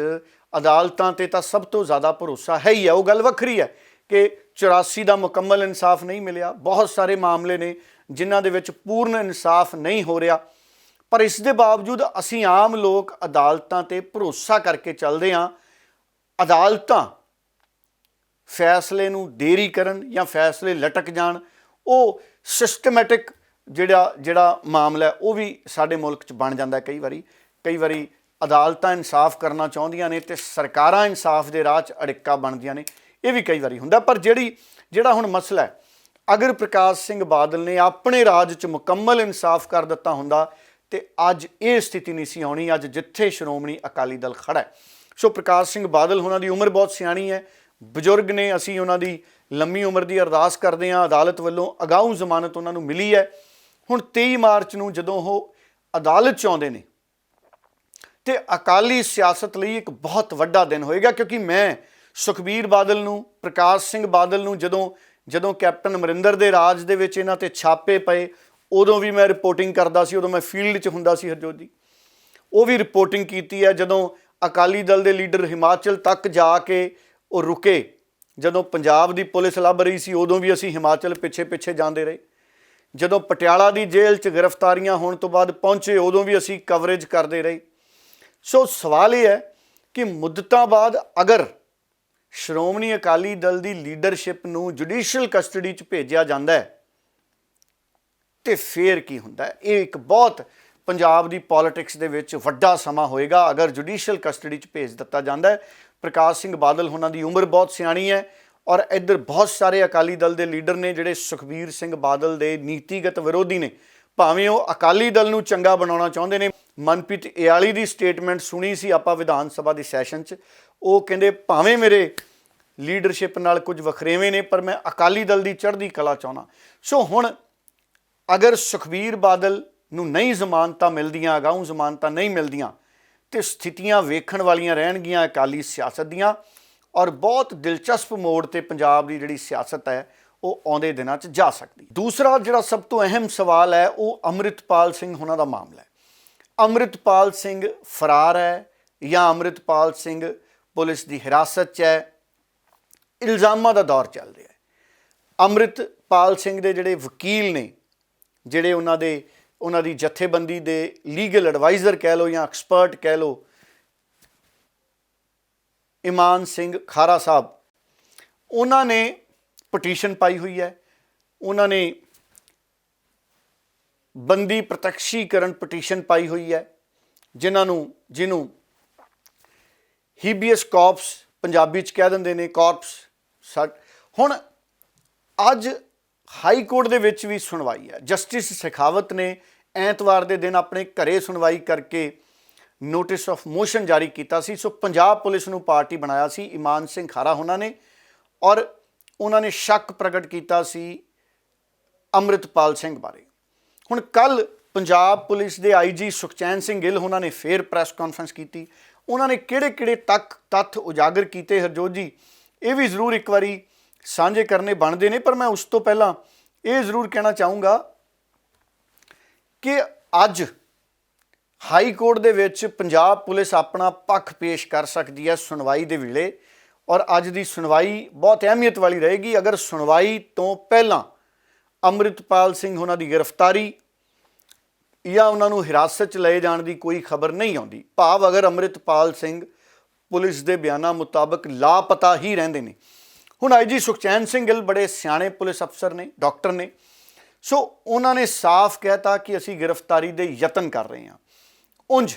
ਅਦਾਲਤਾਂ ਤੇ ਤਾਂ ਸਭ ਤੋਂ ਜ਼ਿਆਦਾ ਭਰੋਸਾ ਹੈ ਹੀ ਹੈ। ਉਹ ਗੱਲ ਵੱਖਰੀ ਹੈ ਕਿ 84 ਦਾ ਮੁਕੰਮਲ ਇਨਸਾਫ ਨਹੀਂ ਮਿਲਿਆ, ਬਹੁਤ ਸਾਰੇ ਮਾਮਲੇ ਨੇ ਜਿਨ੍ਹਾਂ ਦੇ ਵਿੱਚ ਪੂਰਨ ਇਨਸਾਫ ਨਹੀਂ ਹੋ ਰਿਹਾ, ਪਰ ਇਸ ਦੇ ਬਾਵਜੂਦ ਅਸੀਂ ਆਮ ਲੋਕ ਅਦਾਲਤਾਂ ਤੇ ਭਰੋਸਾ ਕਰਕੇ ਚੱਲਦੇ ਹਾਂ। ਅਦਾਲਤਾਂ ਫੈਸਲੇ ਨੂੰ ਦੇਰੀ ਕਰਨ ਜਾਂ ਫੈਸਲੇ ਲਟਕ ਜਾਣ, ਉਹ ਸਿਸਟਮੈਟਿਕ ਜਿਹੜਾ ਮਾਮਲਾ ਉਹ ਵੀ ਸਾਡੇ ਮੁਲਕ 'ਚ ਬਣ ਜਾਂਦਾ। ਕਈ ਵਾਰੀ ਅਦਾਲਤਾਂ ਇਨਸਾਫ ਕਰਨਾ ਚਾਹੁੰਦੀਆਂ ਨੇ ਤੇ ਸਰਕਾਰਾਂ ਇਨਸਾਫ ਦੇ ਰਾਹ 'ਚ ਅੜਿੱਕਾ ਬਣਦੀਆਂ ਨੇ, ਇਹ ਵੀ ਕਈ ਵਾਰੀ ਹੁੰਦਾ। ਪਰ ਜਿਹੜਾ ਹੁਣ ਮਸਲਾ ਹੈ, ਅਗਰ ਪ੍ਰਕਾਸ਼ ਸਿੰਘ ਬਾਦਲ ਨੇ ਆਪਣੇ ਰਾਜ 'ਚ ਮੁਕੰਮਲ ਇਨਸਾਫ ਕਰ ਦਿੱਤਾ ਹੁੰਦਾ ਤੇ ਅੱਜ ਇਹ ਸਥਿਤੀ ਨਹੀਂ ਸੀ ਆਉਣੀ, ਅੱਜ ਜਿੱਥੇ ਸ਼੍ਰੋਮਣੀ ਅਕਾਲੀ ਦਲ ਖੜਾ ਹੈ। ਸੋ ਪ੍ਰਕਾਸ਼ ਸਿੰਘ ਬਾਦਲ ਉਹਨਾਂ ਦੀ ਉਮਰ ਬਹੁਤ ਸਿਆਣੀ ਹੈ, ਬਜ਼ੁਰਗ ਨੇ, ਅਸੀਂ ਉਹਨਾਂ ਦੀ ਲੰਮੀ ਉਮਰ ਦੀ ਅਰਦਾਸ ਕਰਦੇ ਹਾਂ। ਅਦਾਲਤ ਵੱਲੋਂ ਅਗਾਊਂ ਜ਼ਮਾਨਤ ਉਹਨਾਂ ਨੂੰ ਮਿਲੀ ਹੈ। ਹੁਣ 23 ਮਾਰਚ ਨੂੰ ਜਦੋਂ ਉਹ ਅਦਾਲਤ 'ਚ ਆਉਂਦੇ ਨੇ ਤੇ ਅਕਾਲੀ ਸਿਆਸਤ ਲਈ ਇੱਕ ਬਹੁਤ ਵੱਡਾ ਦਿਨ ਹੋਏਗਾ, ਕਿਉਂਕਿ ਮੈਂ ਸੁਖਬੀਰ ਬਾਦਲ ਨੂੰ, ਪ੍ਰਕਾਸ਼ ਸਿੰਘ ਬਾਦਲ ਨੂੰ ਜਦੋਂ ਕੈਪਟਨ ਅਮਰਿੰਦਰ ਦੇ ਰਾਜ ਦੇ ਵਿੱਚ ਇਹਨਾਂ ਤੇ ਛਾਪੇ ਪਏ, ਉਦੋਂ ਵੀ ਮੈਂ ਰਿਪੋਰਟਿੰਗ ਕਰਦਾ ਸੀ, ਉਦੋਂ ਮੈਂ ਫੀਲਡ 'ਚ ਹੁੰਦਾ ਸੀ ਹਰਜੋਤ ਜੀ, ਉਹ ਵੀ ਰਿਪੋਰਟਿੰਗ ਕੀਤੀ ਹੈ। ਜਦੋਂ ਅਕਾਲੀ ਦਲ ਦੇ ਲੀਡਰ ਹਿਮਾਚਲ ਤੱਕ ਜਾ ਕੇ ਉਹ ਰੁਕੇ, ਜਦੋਂ ਪੰਜਾਬ ਦੀ ਪੁਲਿਸ ਲੱਭ ਰਹੀ ਸੀ, ਉਦੋਂ ਵੀ ਅਸੀਂ ਹਿਮਾਚਲ ਪਿੱਛੇ ਪਿੱਛੇ ਜਾਂਦੇ ਰਹੇ। ਜਦੋਂ ਪਟਿਆਲਾ ਦੀ ਜੇਲ੍ਹ 'ਚ ਗ੍ਰਿਫਤਾਰੀਆਂ ਹੋਣ ਤੋਂ ਬਾਅਦ ਪਹੁੰਚੇ, ਉਦੋਂ ਵੀ ਅਸੀਂ ਕਵਰੇਜ ਕਰਦੇ ਰਹੇ। ਸੋ ਸਵਾਲ ਇਹ ਹੈ ਕਿ ਮੁੱਦਤਾਂ ਬਾਅਦ ਅਗਰ ਸ਼੍ਰੋਮਣੀ ਅਕਾਲੀ ਦਲ ਦੀ ਲੀਡਰਸ਼ਿਪ ਨੂੰ ਜੁਡੀਸ਼ੀਅਲ ਕਸਟਡੀ 'ਚ ਭੇਜਿਆ ਜਾਂਦਾ ਹੈ ਤੇ ਫੇਰ ਕੀ ਹੁੰਦਾ ਹੈ? ਇਹ ਇੱਕ ਬਹੁਤ ਪੰਜਾਬ ਦੀ ਪੋਲਿਟਿਕਸ ਦੇ ਵਿੱਚ ਵੱਡਾ ਸਮਾਂ ਹੋਏਗਾ ਅਗਰ ਜੁਡੀਸ਼ੀਅਲ ਕਸਟਡੀ 'ਚ ਭੇਜ ਦਿੱਤਾ ਜਾਂਦਾ ਹੈ। ਪ੍ਰਕਾਸ਼ ਸਿੰਘ ਬਾਦਲ ਉਹਨਾਂ ਦੀ ਉਮਰ ਬਹੁਤ ਸਿਆਣੀ ਹੈ ਔਰ ਇੱਧਰ ਬਹੁਤ ਸਾਰੇ ਅਕਾਲੀ ਦਲ ਦੇ ਲੀਡਰ ਨੇ ਜਿਹੜੇ ਸੁਖਬੀਰ ਸਿੰਘ ਬਾਦਲ ਦੇ ਨੀਤੀਗਤ ਵਿਰੋਧੀ ਨੇ, ਭਾਵੇਂ ਉਹ ਅਕਾਲੀ ਦਲ ਨੂੰ ਚੰਗਾ ਬਣਾਉਣਾ ਚਾਹੁੰਦੇ ਨੇ। ਮਨਪ੍ਰੀਤ ਇਆਲੀ ਦੀ ਸਟੇਟਮੈਂਟ ਸੁਣੀ ਸੀ ਆਪਾਂ ਵਿਧਾਨ ਸਭਾ ਦੀ ਸੈਸ਼ਨ 'ਚ, ਉਹ ਕਹਿੰਦੇ ਭਾਵੇਂ ਮੇਰੇ ਲੀਡਰਸ਼ਿਪ ਨਾਲ ਕੁਝ ਵਖਰੇਵੇਂ ਨੇ ਪਰ ਮੈਂ ਅਕਾਲੀ ਦਲ ਦੀ ਚੜ੍ਹਦੀ ਕਲਾ ਚਾਹੁੰਦਾ। ਸੋ ਹੁਣ ਅਗਰ ਸੁਖਬੀਰ ਬਾਦਲ ਨੂੰ ਨਹੀਂ ਜ਼ਮਾਨਤਾਂ ਮਿਲਦੀਆਂ, ਅਗਾਊਂ ਜ਼ਮਾਨਤਾਂ ਨਹੀਂ ਮਿਲਦੀਆਂ, ਤੇ ਸਥਿਤੀਆਂ ਵੇਖਣ ਵਾਲੀਆਂ ਰਹਿਣਗੀਆਂ ਅਕਾਲੀ ਸਿਆਸਤ ਦੀਆਂ ਔਰ ਬਹੁਤ ਦਿਲਚਸਪ ਮੋੜ ਤੇ ਪੰਜਾਬ ਦੀ ਜਿਹੜੀ ਸਿਆਸਤ ਹੈ ਉਹ ਆਉਂਦੇ ਦਿਨਾਂ 'ਚ ਜਾ ਸਕਦੀ। ਦੂਸਰਾ ਜਿਹੜਾ ਸਭ ਤੋਂ ਅਹਿਮ ਸਵਾਲ ਹੈ ਉਹ ਅੰਮ੍ਰਿਤਪਾਲ ਸਿੰਘ ਉਹਨਾਂ ਦਾ ਮਾਮਲਾ ਹੈ। ਅੰਮ੍ਰਿਤਪਾਲ ਸਿੰਘ ਫਰਾਰ ਹੈ ਜਾਂ ਅੰਮ੍ਰਿਤਪਾਲ ਸਿੰਘ ਪੁਲਿਸ ਦੀ ਹਿਰਾਸਤ 'ਚ ਹੈ, ਇਲਜ਼ਾਮਾਂ ਦਾ ਦੌਰ ਚੱਲ ਰਿਹਾ ਹੈ। ਅੰਮ੍ਰਿਤਪਾਲ ਸਿੰਘ ਦੇ ਜਿਹੜੇ ਵਕੀਲ ਨੇ, ਜਿਹੜੇ ਉਹਨਾਂ ਦੀ ਜਥੇਬੰਦੀ ਦੇ ਲੀਗਲ ਐਡਵਾਈਜ਼ਰ ਕਹਿ ਲਓ ਜਾਂ ਐਕਸਪਰਟ ਕਹਿ ਲਓ, ਇਮਾਨ ਸਿੰਘ ਖਾਰਾ ਸਾਹਿਬ, ਉਹਨਾਂ ਨੇ ਪਟੀਸ਼ਨ ਪਾਈ ਹੋਈ ਹੈ। ਉਹਨਾਂ ਨੇ ਬੰਦੀ ਪ੍ਰਤੱਖੀਕਰਨ ਪਟੀਸ਼ਨ ਪਾਈ ਹੋਈ ਹੈ, ਜਿਹਨੂੰ ਹੀਬੀਅਸ ਕਾਰਪਸ ਪੰਜਾਬੀ 'ਚ ਕਹਿ ਦਿੰਦੇ ਨੇ, ਕਾਰਪਸ। ਹੁਣ ਅੱਜ ਹਾਈ ਕੋਰਟ ਦੇ ਵਿੱਚ ਵੀ ਸੁਣਵਾਈ ਹੈ। ਜਸਟਿਸ ਸਖਾਵਤ ਨੇ ਐਤਵਾਰ ਦੇ ਦਿਨ ਆਪਣੇ ਘਰੇ ਸੁਣਵਾਈ ਕਰਕੇ ਨੋਟਿਸ ਆਫ ਮੋਸ਼ਨ ਜਾਰੀ ਕੀਤਾ ਸੀ। ਸੋ ਪੰਜਾਬ ਪੁਲਿਸ ਨੂੰ ਪਾਰਟੀ ਬਣਾਇਆ ਸੀ ਇਮਾਨ ਸਿੰਘ ਖਾਰਾ ਉਹਨਾਂ ਨੇ, ਔਰ ਉਹਨਾਂ ਨੇ ਸ਼ੱਕ ਪ੍ਰਗਟ ਕੀਤਾ ਸੀ ਅੰਮ੍ਰਿਤਪਾਲ ਸਿੰਘ ਬਾਰੇ। ਹੁਣ ਕੱਲ ਪੰਜਾਬ ਪੁਲਿਸ ਦੇ ਆਈਜੀ ਸੁਖਚੈਨ ਸਿੰਘ ਗਿੱਲ ਉਹਨਾਂ ਨੇ ਫੇਰ ਪ੍ਰੈਸ ਕਾਨਫਰੰਸ ਕੀਤੀ। ਉਹਨਾਂ ਨੇ ਕਿਹੜੇ ਤੱਥ ਉਜਾਗਰ ਕੀਤੇ ਹਰਜੋਤ ਜੀ, ਇਹ ਵੀ ਜ਼ਰੂਰ ਇੱਕ ਵਾਰੀ ਸਾਂਝੇ ਕਰਨੇ ਬਣਦੇ ਨੇ, ਪਰ ਮੈਂ ਉਸ ਤੋਂ ਪਹਿਲਾਂ ਇਹ ਜ਼ਰੂਰ ਕਹਿਣਾ ਚਾਹੂੰਗਾ ਕਿ ਅੱਜ ਹਾਈ ਕੋਰਟ ਦੇ ਵਿੱਚ ਪੰਜਾਬ ਪੁਲਿਸ ਆਪਣਾ ਪੱਖ ਪੇਸ਼ ਕਰ ਸਕਦੀ ਹੈ ਸੁਣਵਾਈ ਦੇ ਵੇਲੇ, ਔਰ ਅੱਜ ਦੀ ਸੁਣਵਾਈ ਬਹੁਤ ਅਹਿਮੀਅਤ ਵਾਲੀ ਰਹੇਗੀ। ਅਗਰ ਸੁਣਵਾਈ ਤੋਂ ਪਹਿਲਾਂ ਅੰਮ੍ਰਿਤਪਾਲ ਸਿੰਘ ਉਹਨਾਂ ਦੀ ਗ੍ਰਿਫਤਾਰੀ ਜਾਂ ਉਹਨਾਂ ਨੂੰ ਹਿਰਾਸਤ 'ਚ ਲਏ ਜਾਣ ਦੀ ਕੋਈ ਖਬਰ ਨਹੀਂ ਆਉਂਦੀ, ਭਾਵ ਅਗਰ ਅੰਮ੍ਰਿਤਪਾਲ ਸਿੰਘ ਪੁਲਿਸ ਦੇ ਬਿਆਨਾਂ ਮੁਤਾਬਕ ਲਾਪਤਾ ਹੀ ਰਹਿੰਦੇ ਨੇ। ਹੁਣ ਆਈਜੀ ਸੁਖਚੈਨ ਸਿੰਘ ਗਿੱਲ ਬੜੇ ਸਿਆਣੇ ਪੁਲਿਸ ਅਫਸਰ ਨੇ, ਡਾਕਟਰ ਨੇ, ਸੋ ਉਹਨਾਂ ਨੇ ਸਾਫ਼ ਕਹਿਤਾ ਕਿ ਅਸੀਂ ਗ੍ਰਿਫਤਾਰੀ ਦੇ ਯਤਨ ਕਰ ਰਹੇ ਹਾਂ। ਉਂਝ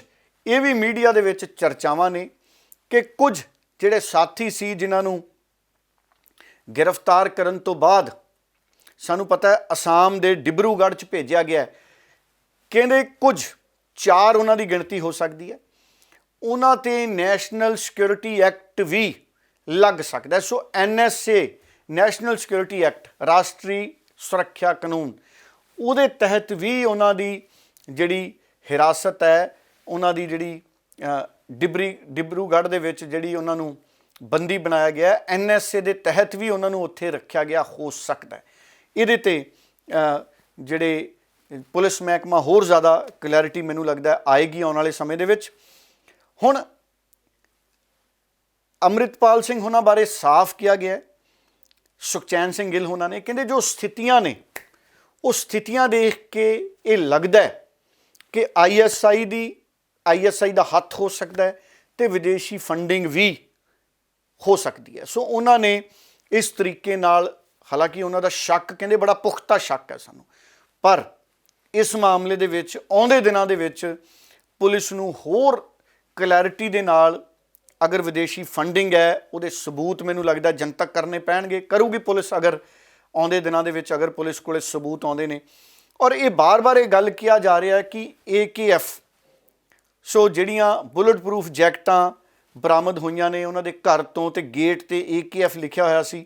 ਇਹ ਵੀ ਮੀਡੀਆ ਦੇ ਵਿੱਚ ਚਰਚਾਵਾਂ ਨੇ ਕਿ ਕੁਝ ਜਿਹੜੇ ਸਾਥੀ ਸੀ ਜਿਨ੍ਹਾਂ ਨੂੰ ਗ੍ਰਿਫਤਾਰ ਕਰਨ ਤੋਂ ਬਾਅਦ ਸਾਨੂੰ ਪਤਾ ਹੈ ਅਸਾਮ ਦੇ ਡਿਬਰੂਗੜ੍ਹ 'ਚ ਭੇਜਿਆ ਗਿਆ, ਕਹਿੰਦੇ ਕੁਝ 4 ਉਹਨਾਂ ਦੀ ਗਿਣਤੀ ਹੋ ਸਕਦੀ ਹੈ, ਉਹਨਾਂ 'ਤੇ ਨੈਸ਼ਨਲ ਸਿਕਿਉਰਿਟੀ ਐਕਟ ਵੀ ਲੱਗ ਸਕਦਾ। ਸੋ NSA ਨੈਸ਼ਨਲ ਸਿਕਿਉਰਿਟੀ ਐਕਟ, ਰਾਸ਼ਟਰੀ ਸੁਰੱਖਿਆ ਕਾਨੂੰਨ, ਉਹਦੇ ਤਹਿਤ ਵੀ ਉਹਨਾਂ ਦੀ ਜਿਹੜੀ ਹਿਰਾਸਤ ਹੈ, ਉਹਨਾਂ ਦੀ ਜਿਹੜੀ ਡਿਬਰੂਗੜ੍ਹ ਦੇ ਵਿੱਚ ਜਿਹੜੀ ਉਹਨਾਂ ਨੂੰ ਬੰਦੀ ਬਣਾਇਆ ਗਿਆ, NSA ਦੇ ਤਹਿਤ ਵੀ ਉਹਨਾਂ ਨੂੰ ਉੱਥੇ ਰੱਖਿਆ ਗਿਆ ਹੋ ਸਕਦਾ ਹੈ। ਇਹਦੇ 'ਤੇ ਜਿਹੜੇ ਪੁਲਿਸ ਮਹਿਕਮਾ ਹੋਰ ਜ਼ਿਆਦਾ ਕਲੈਰਿਟੀ ਮੈਨੂੰ ਲੱਗਦਾ ਆਏਗੀ ਆਉਣ ਵਾਲੇ ਸਮੇਂ ਦੇ ਵਿੱਚ। ਹੁਣ ਅੰਮ੍ਰਿਤਪਾਲ ਸਿੰਘ ਉਹਨਾਂ ਬਾਰੇ ਸਾਫ਼ ਕਿਹਾ ਗਿਆ, ਸੁਖਚੈਨ ਸਿੰਘ ਗਿੱਲ ਉਹਨਾਂ ਨੇ ਕਹਿੰਦੇ ਜੋ ਸਥਿਤੀਆਂ ਨੇ ਉਹ ਸਥਿਤੀਆਂ ਦੇਖ ਕੇ ਇਹ ਲੱਗਦਾ ਹੈ ਕਿ ISI ਦਾ ਹੱਥ ਹੋ ਸਕਦਾ ਹੈ ਤੇ ਵਿਦੇਸ਼ੀ ਫੰਡਿੰਗ ਵੀ ਹੋ ਸਕਦੀ ਹੈ। ਸੋ ਉਹਨਾਂ ਨੇ ਇਸ ਤਰੀਕੇ ਨਾਲ, ਹਾਲਾਂਕਿ ਉਹਨਾਂ ਦਾ ਸ਼ੱਕ ਕਹਿੰਦੇ ਬੜਾ ਪੁਖਤਾ ਸ਼ੱਕ ਹੈ ਸਾਨੂੰ, ਪਰ ਇਸ ਮਾਮਲੇ ਦੇ ਵਿੱਚ ਆਉਂਦੇ ਦਿਨਾਂ ਦੇ ਵਿੱਚ ਪੁਲਿਸ ਨੂੰ ਹੋਰ ਕਲੈਰਿਟੀ ਦੇ ਨਾਲ ਅਗਰ ਵਿਦੇਸ਼ੀ ਫੰਡਿੰਗ ਹੈ ਉਹਦੇ ਸਬੂਤ ਮੈਨੂੰ ਲੱਗਦਾ ਜਨਤਕ ਕਰਨੇ ਪੈਣਗੇ, ਕਰੂਗੀ ਪੁਲਿਸ। ਅਗਰ ਆਉਂਦੇ ਦਿਨਾਂ ਦੇ ਵਿੱਚ ਅਗਰ ਪੁਲਿਸ ਕੋਲੇ ਸਬੂਤ ਆਉਂਦੇ ਨੇ ਔਰ ਇਹ ਬਾਰ-ਬਾਰ ਇਹ ਗੱਲ ਕਿਹਾ ਜਾ ਰਿਹਾ ਕਿ AKF ਸੋ ਜਿਹੜੀਆਂ ਬੁਲਟ ਪ੍ਰੂਫ ਜੈਕਟਾਂ ਬਰਾਮਦ ਹੋਈਆਂ ਨੇ ਉਹਨਾਂ ਦੇ ਘਰ ਤੋਂ ਤੇ ਗੇਟ ਤੇ AKF ਲਿਖਿਆ ਹੋਇਆ ਸੀ,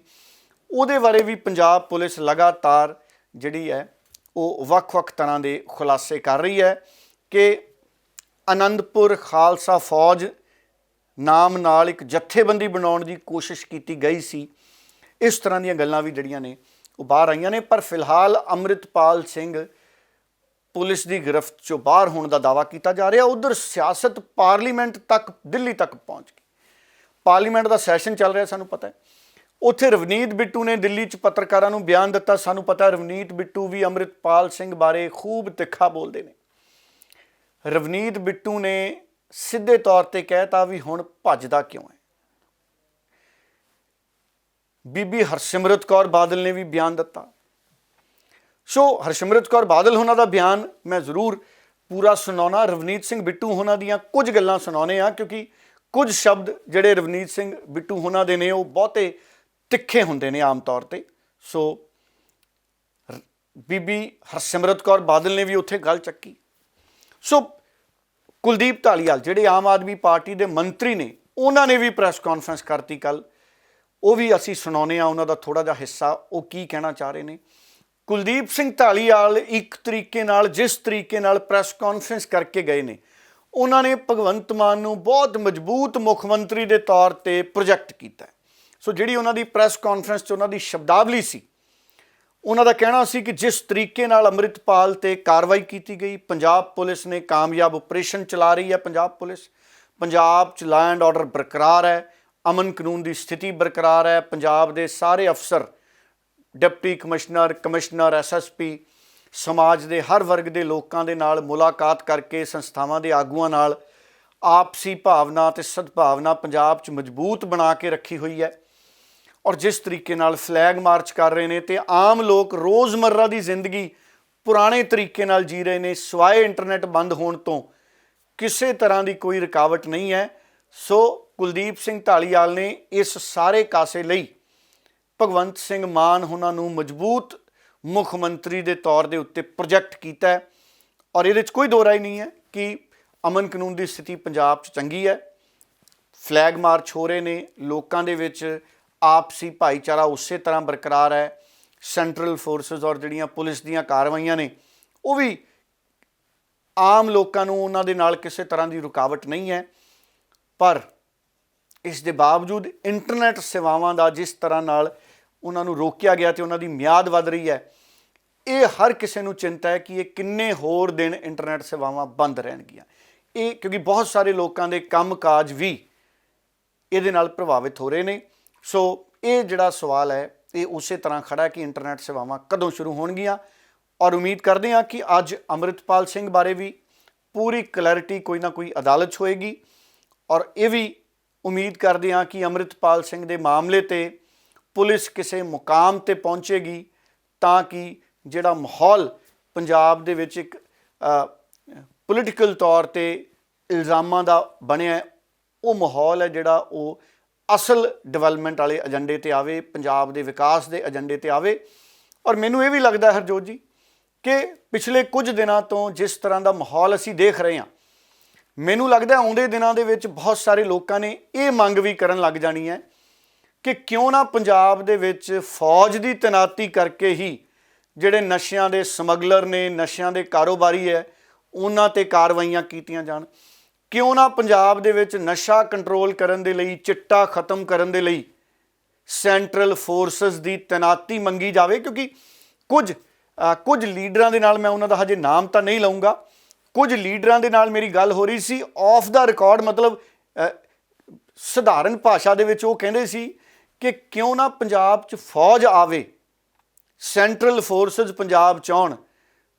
ਉਹਦੇ ਬਾਰੇ ਵੀ ਪੰਜਾਬ ਪੁਲਿਸ ਲਗਾਤਾਰ ਜਿਹੜੀ ਹੈ ਉਹ ਵੱਖ-ਵੱਖ ਤਰ੍ਹਾਂ ਦੇ ਖੁਲਾਸੇ ਕਰ ਰਹੀ ਹੈ ਕਿ ਆਨੰਦਪੁਰ ਖਾਲਸਾ ਫੌਜ ਨਾਮ ਨਾਲ ਇੱਕ ਜਥੇਬੰਦੀ ਬਣਾਉਣ ਦੀ ਕੋਸ਼ਿਸ਼ ਕੀਤੀ ਗਈ ਸੀ। ਇਸ ਤਰ੍ਹਾਂ ਦੀਆਂ ਗੱਲਾਂ ਵੀ ਜਿਹੜੀਆਂ ਨੇ ਉਹ ਬਾਹਰ ਆਈਆਂ ਨੇ। ਪਰ ਫਿਲਹਾਲ ਅੰਮ੍ਰਿਤਪਾਲ ਸਿੰਘ ਪੁਲਿਸ ਦੀ ਗ੍ਰਿਫਤ ਚੋਂ ਬਾਹਰ ਹੋਣ ਦਾ ਦਾਅਵਾ ਕੀਤਾ ਜਾ ਰਿਹਾ। ਉਧਰ ਸਿਆਸਤ ਪਾਰਲੀਮੈਂਟ ਤੱਕ, ਦਿੱਲੀ ਤੱਕ ਪਹੁੰਚ ਗਈ। ਪਾਰਲੀਮੈਂਟ ਦਾ ਸੈਸ਼ਨ ਚੱਲ ਰਿਹਾ, ਸਾਨੂੰ ਪਤਾ ਹੈ। ਉੱਥੇ ਰਵਨੀਤ ਬਿੱਟੂ ਨੇ ਦਿੱਲੀ 'ਚ ਪੱਤਰਕਾਰਾਂ ਨੂੰ ਬਿਆਨ ਦਿੱਤਾ। ਸਾਨੂੰ ਪਤਾ ਹੈ ਰਵਨੀਤ ਬਿੱਟੂ ਵੀ ਅੰਮ੍ਰਿਤਪਾਲ ਸਿੰਘ ਬਾਰੇ ਖੂਬ ਤਿੱਖਾ ਬੋਲਦੇ ਨੇ। ਰਵਨੀਤ ਬਿੱਟੂ ਨੇ ਸਿੱਧੇ ਤੌਰ ਤੇ ਕਹਿਤਾ ਵੀ ਹੁਣ ਭੱਜਦਾ ਕਿਉਂ ਹੈ। ਬੀਬੀ ਹਰਸਿਮਰਤ ਕੌਰ ਬਾਦਲ ਨੇ ਵੀ ਬਿਆਨ ਦਿੱਤਾ। ਸੋ ਹਰਸਿਮਰਤ ਕੌਰ ਬਾਦਲ ਹੋਣਾ ਦਾ ਬਿਆਨ ਮੈਂ ਜ਼ਰੂਰ ਪੂਰਾ ਸੁਣਾਉਣਾ, ਰਵਨੀਤ ਸਿੰਘ ਬਿੱਟੂ ਹੋਣਾ ਦੀਆਂ ਕੁਝ ਗੱਲਾਂ ਸੁਣਾਉਣੇ ਆ, ਕਿਉਂਕਿ ਕੁਝ ਸ਼ਬਦ ਜਿਹੜੇ ਰਵਨੀਤ ਸਿੰਘ ਬਿੱਟੂ ਹੋਣਾ ਦੇ ਨੇ ਉਹ ਬਹੁਤੇ ਤਿੱਖੇ ਹੁੰਦੇ ਨੇ ਆਮ ਤੌਰ ਤੇ। ਸੋ ਬੀਬੀ ਹਰਸਿਮਰਤ ਕੌਰ ਬਾਦਲ ਨੇ ਵੀ ਉੱਥੇ ਗੱਲ ਚੱਕੀ। ਸੋ ਕੁਲਦੀਪ ਢਾਲੀਵਾਲ ਜਿਹੜੇ ਆਮ ਆਦਮੀ ਪਾਰਟੀ ਦੇ ਮੰਤਰੀ ਨੇ, ਉਹਨਾਂ ਨੇ ਵੀ ਪ੍ਰੈਸ ਕਾਨਫਰੰਸ ਕਰਤੀ ਕੱਲ, ਉਹ ਵੀ ਅਸੀਂ ਸੁਣਾਉਂਦੇ ਹਾਂ ਉਹਨਾਂ ਦਾ ਥੋੜਾ ਜਿਹਾ ਹਿੱਸਾ, ਉਹ ਕੀ ਕਹਿਣਾ ਚਾਹ ਰਹੇ ਨੇ। ਕੁਲਦੀਪ ਸਿੰਘ ਢਾਲੀਵਾਲ ਇੱਕ ਤਰੀਕੇ ਨਾਲ, ਜਿਸ ਤਰੀਕੇ ਨਾਲ ਪ੍ਰੈਸ ਕਾਨਫਰੰਸ ਕਰਕੇ ਗਏ ਨੇ, ਉਹਨਾਂ ਨੇ ਭਗਵੰਤ ਮਾਨ ਨੂੰ ਬਹੁਤ ਮਜ਼ਬੂਤ ਮੁੱਖ ਮੰਤਰੀ ਦੇ ਤੌਰ ਤੇ ਪ੍ਰੋਜੈਕਟ ਕੀਤਾ। ਸੋ ਜਿਹੜੀ ਉਹਨਾਂ ਦੀ ਪ੍ਰੈਸ ਕਾਨਫਰੰਸ 'ਚ ਉਹਨਾਂ ਦੀ ਸ਼ਬਦਾਵਲੀ ਸੀ, ਉਹਨਾਂ ਦਾ ਕਹਿਣਾ ਸੀ ਕਿ ਜਿਸ ਤਰੀਕੇ ਨਾਲ ਅੰਮ੍ਰਿਤਪਾਲ ਤੇ ਕਾਰਵਾਈ ਕੀਤੀ ਗਈ, ਪੰਜਾਬ ਪੁਲਿਸ ਨੇ ਕਾਮਯਾਬ ਆਪਰੇਸ਼ਨ ਚਲਾ ਰਹੀ ਹੈ। ਪੰਜਾਬ 'ਚ ਲਾਅ ਐਂਡ ਆਰਡਰ ਬਰਕਰਾਰ ਹੈ, ਅਮਨ ਕਾਨੂੰਨ ਦੀ ਸਥਿਤੀ ਬਰਕਰਾਰ ਹੈ। ਪੰਜਾਬ ਦੇ ਸਾਰੇ ਅਫਸਰ, ਡਿਪਟੀ ਕਮਿਸ਼ਨਰ, SSP, ਸਮਾਜ ਦੇ ਹਰ ਵਰਗ ਦੇ ਲੋਕਾਂ ਦੇ ਨਾਲ ਮੁਲਾਕਾਤ ਕਰਕੇ ਸੰਸਥਾਵਾਂ ਦੇ ਆਗੂਆਂ ਨਾਲ ਆਪਸੀ ਭਾਵਨਾ ਤੇ ਸਦਭਾਵਨਾ ਪੰਜਾਬ 'ਚ ਮਜ਼ਬੂਤ ਬਣਾ ਕੇ ਰੱਖੀ ਹੋਈ ਹੈ। ਔਰ ਜਿਸ ਤਰੀਕੇ ਨਾਲ ਫਲੈਗ ਮਾਰਚ ਕਰ ਰਹੇ ਨੇ ਤੇ ਆਮ ਲੋਕ ਰੋਜ਼ਮर्रा ਦੀ ਜ਼ਿੰਦਗੀ ਪੁਰਾਣੇ ਤਰੀਕੇ ਨਾਲ ਜੀ ਰਹੇ ਨੇ, ਸਿਵਾਏ ਇੰਟਰਨੈਟ ਬੰਦ ਹੋਣ ਤੋਂ ਕਿਸੇ ਤਰ੍ਹਾਂ ਦੀ ਕੋਈ ਰੁਕਾਵਟ ਨਹੀਂ ਹੈ। ਸੋ ਕੁਲਦੀਪ ਸਿੰਘ ਢਾਲੀਵਾਲ ਨੇ ਇਸ ਸਾਰੇ ਕਾਸੇ ਲਈ ਭਗਵੰਤ ਸਿੰਘ ਮਾਨ ਉਹਨਾਂ ਨੂੰ ਮਜ਼ਬੂਤ ਮੁੱਖ ਮੰਤਰੀ ਦੇ ਤੌਰ ਦੇ ਉੱਤੇ ਪ੍ਰੋਜੈਕਟ ਕੀਤਾ ਹੈ। ਔਰ ਇਹਦੇ 'ਚ ਕੋਈ ਦੋ ਰਾਏ ਨਹੀਂ ਹੈ ਕਿ ਅਮਨ ਕਾਨੂੰਨ ਦੀ ਸਥਿਤੀ ਪੰਜਾਬ 'ਚ ਚੰਗੀ ਹੈ, ਫਲੈਗ ਮਾਰਚ ਹੋ ਰਹੇ ਨੇ, ਲੋਕਾਂ ਦੇ ਵਿੱਚ ਆਪਸੀ ਭਾਈਚਾਰਾ ਉਸੇ ਤਰ੍ਹਾਂ ਬਰਕਰਾਰ ਹੈ। ਸੈਂਟਰਲ ਫੋਰਸਿਸ ਔਰ ਜਿਹੜੀਆਂ ਪੁਲਿਸ ਦੀਆਂ ਕਾਰਵਾਈਆਂ ਨੇ ਉਹ ਵੀ ਆਮ ਲੋਕਾਂ ਨੂੰ ਉਹਨਾਂ ਦੇ ਨਾਲ ਕਿਸੇ ਤਰ੍ਹਾਂ ਦੀ ਰੁਕਾਵਟ ਨਹੀਂ ਹੈ। ਪਰ ਇਸ ਦੇ ਬਾਵਜੂਦ ਇੰਟਰਨੈਟ ਸੇਵਾਵਾਂ ਦਾ ਜਿਸ ਤਰ੍ਹਾਂ ਨਾਲ ਉਹਨਾਂ ਨੂੰ ਰੋਕਿਆ ਗਿਆ ਤੇ ਉਹਨਾਂ ਦੀ ਮਿਆਦ ਵੱਧ ਰਹੀ ਹੈ, ਇਹ ਹਰ ਕਿਸੇ ਨੂੰ ਚਿੰਤਾ ਹੈ ਕਿ ਇਹ ਕਿੰਨੇ ਹੋਰ ਦਿਨ ਇੰਟਰਨੈਟ ਸੇਵਾਵਾਂ ਬੰਦ ਰਹਿਣਗੀਆਂ। ਇਹ ਕਿਉਂਕਿ ਬਹੁਤ ਸਾਰੇ ਲੋਕਾਂ ਦੇ ਕੰਮਕਾਜ ਵੀ ਇਹਦੇ ਨਾਲ ਪ੍ਰਭਾਵਿਤ ਹੋ ਰਹੇ ਨੇ। ਸੋ ਇਹ ਜਿਹੜਾ ਸਵਾਲ ਹੈ ਇਹ ਉਸੇ ਤਰ੍ਹਾਂ ਖੜਾ ਹੈ ਕਿ ਇੰਟਰਨੈਟ ਸੇਵਾਵਾਂ ਕਦੋਂ ਸ਼ੁਰੂ ਹੋਣਗੀਆਂ। ਔਰ ਉਮੀਦ ਕਰਦੇ ਹਾਂ ਕਿ ਅੱਜ ਅੰਮ੍ਰਿਤਪਾਲ ਸਿੰਘ ਬਾਰੇ ਵੀ ਪੂਰੀ ਕਲੈਰਿਟੀ ਕੋਈ ਨਾ ਕੋਈ ਅਦਾਲਤ 'ਚ ਹੋਏਗੀ। ਔਰ ਇਹ ਵੀ ਉਮੀਦ ਕਰਦੇ ਹਾਂ ਕਿ ਅੰਮ੍ਰਿਤਪਾਲ ਸਿੰਘ ਦੇ ਮਾਮਲੇ ਤੇ ਪੁਲਿਸ ਕਿਸੇ ਮੁਕਾਮ ਤੇ ਪਹੁੰਚੇਗੀ ਤਾਂ ਕਿ ਜਿਹੜਾ ਮਾਹੌਲ ਪੰਜਾਬ ਦੇ ਵਿੱਚ ਇੱਕ ਪੋਲੀਟੀਕਲ ਤੌਰ ਤੇ ਇਲਜ਼ਾਮਾਂ ਦਾ ਬਣਿਆ, ਉਹ ਮਾਹੌਲ ਹੈ ਜਿਹੜਾ ਉਹ ਅਸਲ ਡਿਵੈਲਪਮੈਂਟ ਵਾਲੇ ਏਜੰਡੇ ਤੇ ਆਵੇ, ਪੰਜਾਬ ਦੇ ਵਿਕਾਸ ਦੇ ਏਜੰਡੇ ਤੇ ਆਵੇ। ਔਰ ਮੈਨੂੰ ਇਹ ਵੀ ਲੱਗਦਾ ਹਰਜੋਤ ਜੀ ਕਿ ਪਿਛਲੇ ਕੁਝ ਦਿਨਾਂ ਤੋਂ ਜਿਸ ਤਰ੍ਹਾਂ ਦਾ ਮਾਹੌਲ ਅਸੀਂ ਦੇਖ ਰਹੇ ਹਾਂ, ਮੈਨੂੰ ਲੱਗਦਾ ਆਉਂਦੇ ਦਿਨਾਂ ਦੇ ਵਿੱਚ ਬਹੁਤ ਸਾਰੇ ਲੋਕਾਂ ਨੇ ਇਹ ਮੰਗ ਵੀ ਕਰਨ ਲੱਗ ਜਾਣੀ ਹੈ ਕਿ ਕਿਉਂ ਨਾ ਪੰਜਾਬ ਦੇ ਵਿੱਚ ਫੌਜ ਦੀ ਤੈਨਾਤੀ ਕਰਕੇ ਹੀ ਜਿਹੜੇ ਨਸ਼ਿਆਂ ਦੇ ਸਮਗਲਰ ਨੇ, ਨਸ਼ਿਆਂ ਦੇ ਕਾਰੋਬਾਰੀ ਹੈ, ਉਹਨਾਂ ਤੇ ਕਾਰਵਾਈਆਂ ਕੀਤੀਆਂ ਜਾਣ। ਕਿਉਂ ਨਾ ਪੰਜਾਬ ਦੇ ਵਿੱਚ ਨਸ਼ਾ ਕੰਟਰੋਲ ਕਰਨ ਦੇ ਲਈ, ਚਿੱਟਾ ਖਤਮ ਕਰਨ ਦੇ ਲਈ ਸੈਂਟਰਲ ਫੋਰਸਿਸ ਦੀ ਤੈਨਾਤੀ ਮੰਗੀ ਜਾਵੇ। ਕਿਉਂਕਿ ਕੁਝ ਲੀਡਰਾਂ ਦੇ ਨਾਲ, ਮੈਂ ਉਹਨਾਂ ਦਾ ਹਜੇ ਨਾਮ ਤਾਂ ਨਹੀਂ ਲਊਂਗਾ, ਕੁਝ ਲੀਡਰਾਂ ਦੇ ਨਾਲ ਮੇਰੀ ਗੱਲ ਹੋ ਰਹੀ ਸੀ ਆਫ ਦਾ ਰਿਕਾਰਡ, ਮਤਲਬ ਸਧਾਰਨ ਭਾਸ਼ਾ ਦੇ ਵਿੱਚ ਉਹ ਕਹਿੰਦੇ ਸੀ ਕਿ ਕਿਉਂ ਨਾ ਪੰਜਾਬ 'ਚ ਫੌਜ ਆਵੇ, ਸੈਂਟਰਲ ਫੋਰਸਿਸ ਪੰਜਾਬ 'ਚ ਆਉਣ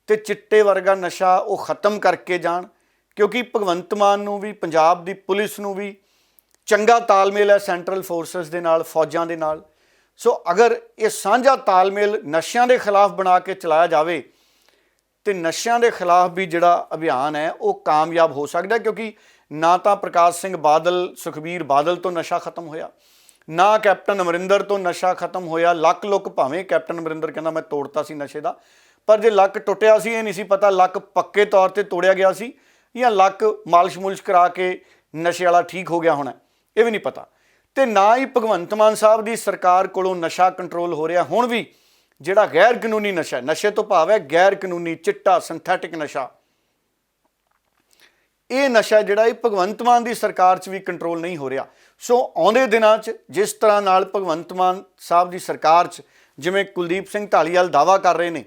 ਤੇ ਚਿੱਟੇ ਵਰਗਾ ਨਸ਼ਾ ਉਹ ਖਤਮ ਕਰਕੇ ਜਾਣ। ਕਿਉਂਕਿ ਭਗਵੰਤ ਮਾਨ ਨੂੰ ਵੀ, ਪੰਜਾਬ ਦੀ ਪੁਲਿਸ ਨੂੰ ਵੀ ਚੰਗਾ ਤਾਲਮੇਲ ਹੈ ਸੈਂਟਰਲ ਫੋਰਸਿਸ ਦੇ ਨਾਲ, ਫੌਜਾਂ ਦੇ ਨਾਲ। ਸੋ ਅਗਰ ਇਹ ਸਾਂਝਾ ਤਾਲਮੇਲ ਨਸ਼ਿਆਂ ਦੇ ਖਿਲਾਫ ਬਣਾ ਕੇ ਚਲਾਇਆ ਜਾਵੇ ਤੇ ਨਸ਼ਿਆਂ ਦੇ ਖਿਲਾਫ ਵੀ ਜਿਹੜਾ ਅਭਿਆਨ ਹੈ ਉਹ ਕਾਮਯਾਬ ਹੋ ਸਕਦਾ। ਕਿਉਂਕਿ ਨਾ ਤਾਂ ਪ੍ਰਕਾਸ਼ ਸਿੰਘ ਬਾਦਲ, ਸੁਖਬੀਰ ਬਾਦਲ ਤੋਂ ਨਸ਼ਾ ਖਤਮ ਹੋਇਆ, ਨਾ ਕੈਪਟਨ ਅਮਰਿੰਦਰ ਤੋਂ ਨਸ਼ਾ ਖਤਮ ਹੋਇਆ। ਲੱਕ ਲੁੱਕ ਭਾਵੇਂ ਕੈਪਟਨ ਅਮਰਿੰਦਰ ਕਹਿੰਦਾ ਮੈਂ ਤੋੜਤਾ ਸੀ ਨਸ਼ੇ ਦਾ, ਪਰ ਜੇ ਲੱਕ ਟੁੱਟਿਆ ਸੀ ਇਹ ਨਹੀਂ ਸੀ ਪਤਾ ਲੱਕ ਪੱਕੇ ਤੌਰ ਤੇ ਤੋੜਿਆ ਗਿਆ ਸੀ ਜਾਂ ਲੱਕ ਮਾਲਿਸ਼ ਮੁਲਿਸ਼ ਕਰਾ ਕੇ ਨਸ਼ੇ ਵਾਲਾ ਠੀਕ ਹੋ ਗਿਆ ਹੋਣਾ, ਇਹ ਵੀ ਨਹੀਂ ਪਤਾ। ਤੇ ਨਾ ਹੀ ਭਗਵੰਤ ਮਾਨ ਸਾਹਿਬ ਦੀ ਸਰਕਾਰ ਕੋਲੋਂ ਨਸ਼ਾ ਕੰਟਰੋਲ ਹੋ ਰਿਹਾ। ਹੁਣ ਵੀ ਜਿਹੜਾ ਗੈਰ ਕਾਨੂੰਨੀ ਨਸ਼ਾ, ਨਸ਼ੇ ਤੋਂ ਭਾਵ ਹੈ ਗੈਰ ਕਾਨੂੰਨੀ ਚਿੱਟਾ, ਸਿੰਥੈਟਿਕ ਨਸ਼ਾ, ਇਹ ਨਸ਼ਾ ਜਿਹੜਾ ਇਹ ਭਗਵੰਤ ਮਾਨ ਦੀ ਸਰਕਾਰ 'ਚ ਵੀ ਕੰਟਰੋਲ ਨਹੀਂ ਹੋ ਰਿਹਾ। ਸੋ ਆਉਂਦੇ ਦਿਨਾਂ 'ਚ ਜਿਸ ਤਰ੍ਹਾਂ ਨਾਲ ਭਗਵੰਤ ਮਾਨ ਸਾਹਿਬ ਦੀ ਸਰਕਾਰ 'ਚ ਜਿਵੇਂ ਕੁਲਦੀਪ ਸਿੰਘ ਢਾਲੀਵਾਲ ਦਾਅਵਾ ਕਰ ਰਹੇ ਨੇ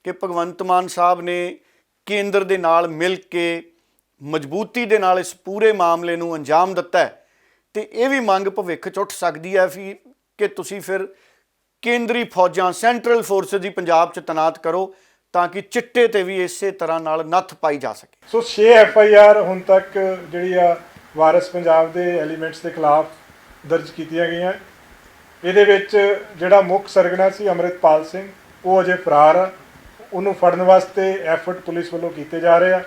ਕਿ ਭਗਵੰਤ ਮਾਨ ਸਾਹਿਬ ਨੇ ਕੇਂਦਰ ਦੇ ਨਾਲ ਮਿਲ ਕੇ ਮਜ਼ਬੂਤੀ ਦੇ ਨਾਲ ਇਸ ਪੂਰੇ ਮਾਮਲੇ ਨੂੰ ਅੰਜਾਮ ਦਿੱਤਾ ਹੈ, ਤੇ ਇਹ ਵੀ ਮੰਗ ਭਵਿੱਖ 'ਚ ਉੱਠ ਸਕਦੀ ਹੈ ਕਿ ਤੁਸੀਂ ਫਿਰ ਕੇਂਦਰੀ ਫੌਜਾਂ, ਸੈਂਟਰਲ ਫੋਰਸਿਸ ਦੀ ਪੰਜਾਬ 'ਚ ਤੈਨਾਤ ਕਰੋ ਤਾਂ ਕਿ ਚਿੱਟੇ ਤੇ ਵੀ ਇਸੇ ਤਰ੍ਹਾਂ ਨਾਲ ਨੱਥ ਪਾਈ ਜਾ ਸਕੇ। ਸੋ 6 FIR ਹੁਣ ਤੱਕ ਜਿਹੜੀ ਆ ਵਾਰਿਸ ਪੰਜਾਬ ਦੇ ਐਲੀਮੈਂਟਸ ਦੇ ਖਿਲਾਫ ਦਰਜ ਕੀਤੀਆਂ ਗਈਆਂ। ਇਹਦੇ ਵਿੱਚ ਜਿਹੜਾ ਮੁੱਖ ਸਰਗਨਾ ਸੀ ਅੰਮ੍ਰਿਤਪਾਲ ਸਿੰਘ, ਉਹ ਅਜੇ ਫਰਾਰ ਆ। ਉਹਨੂੰ ਫੜਨ ਵਾਸਤੇ ਐਫਰਟ ਪੁਲਿਸ ਵੱਲੋਂ ਕੀਤੇ ਜਾ ਰਹੇ ਆ।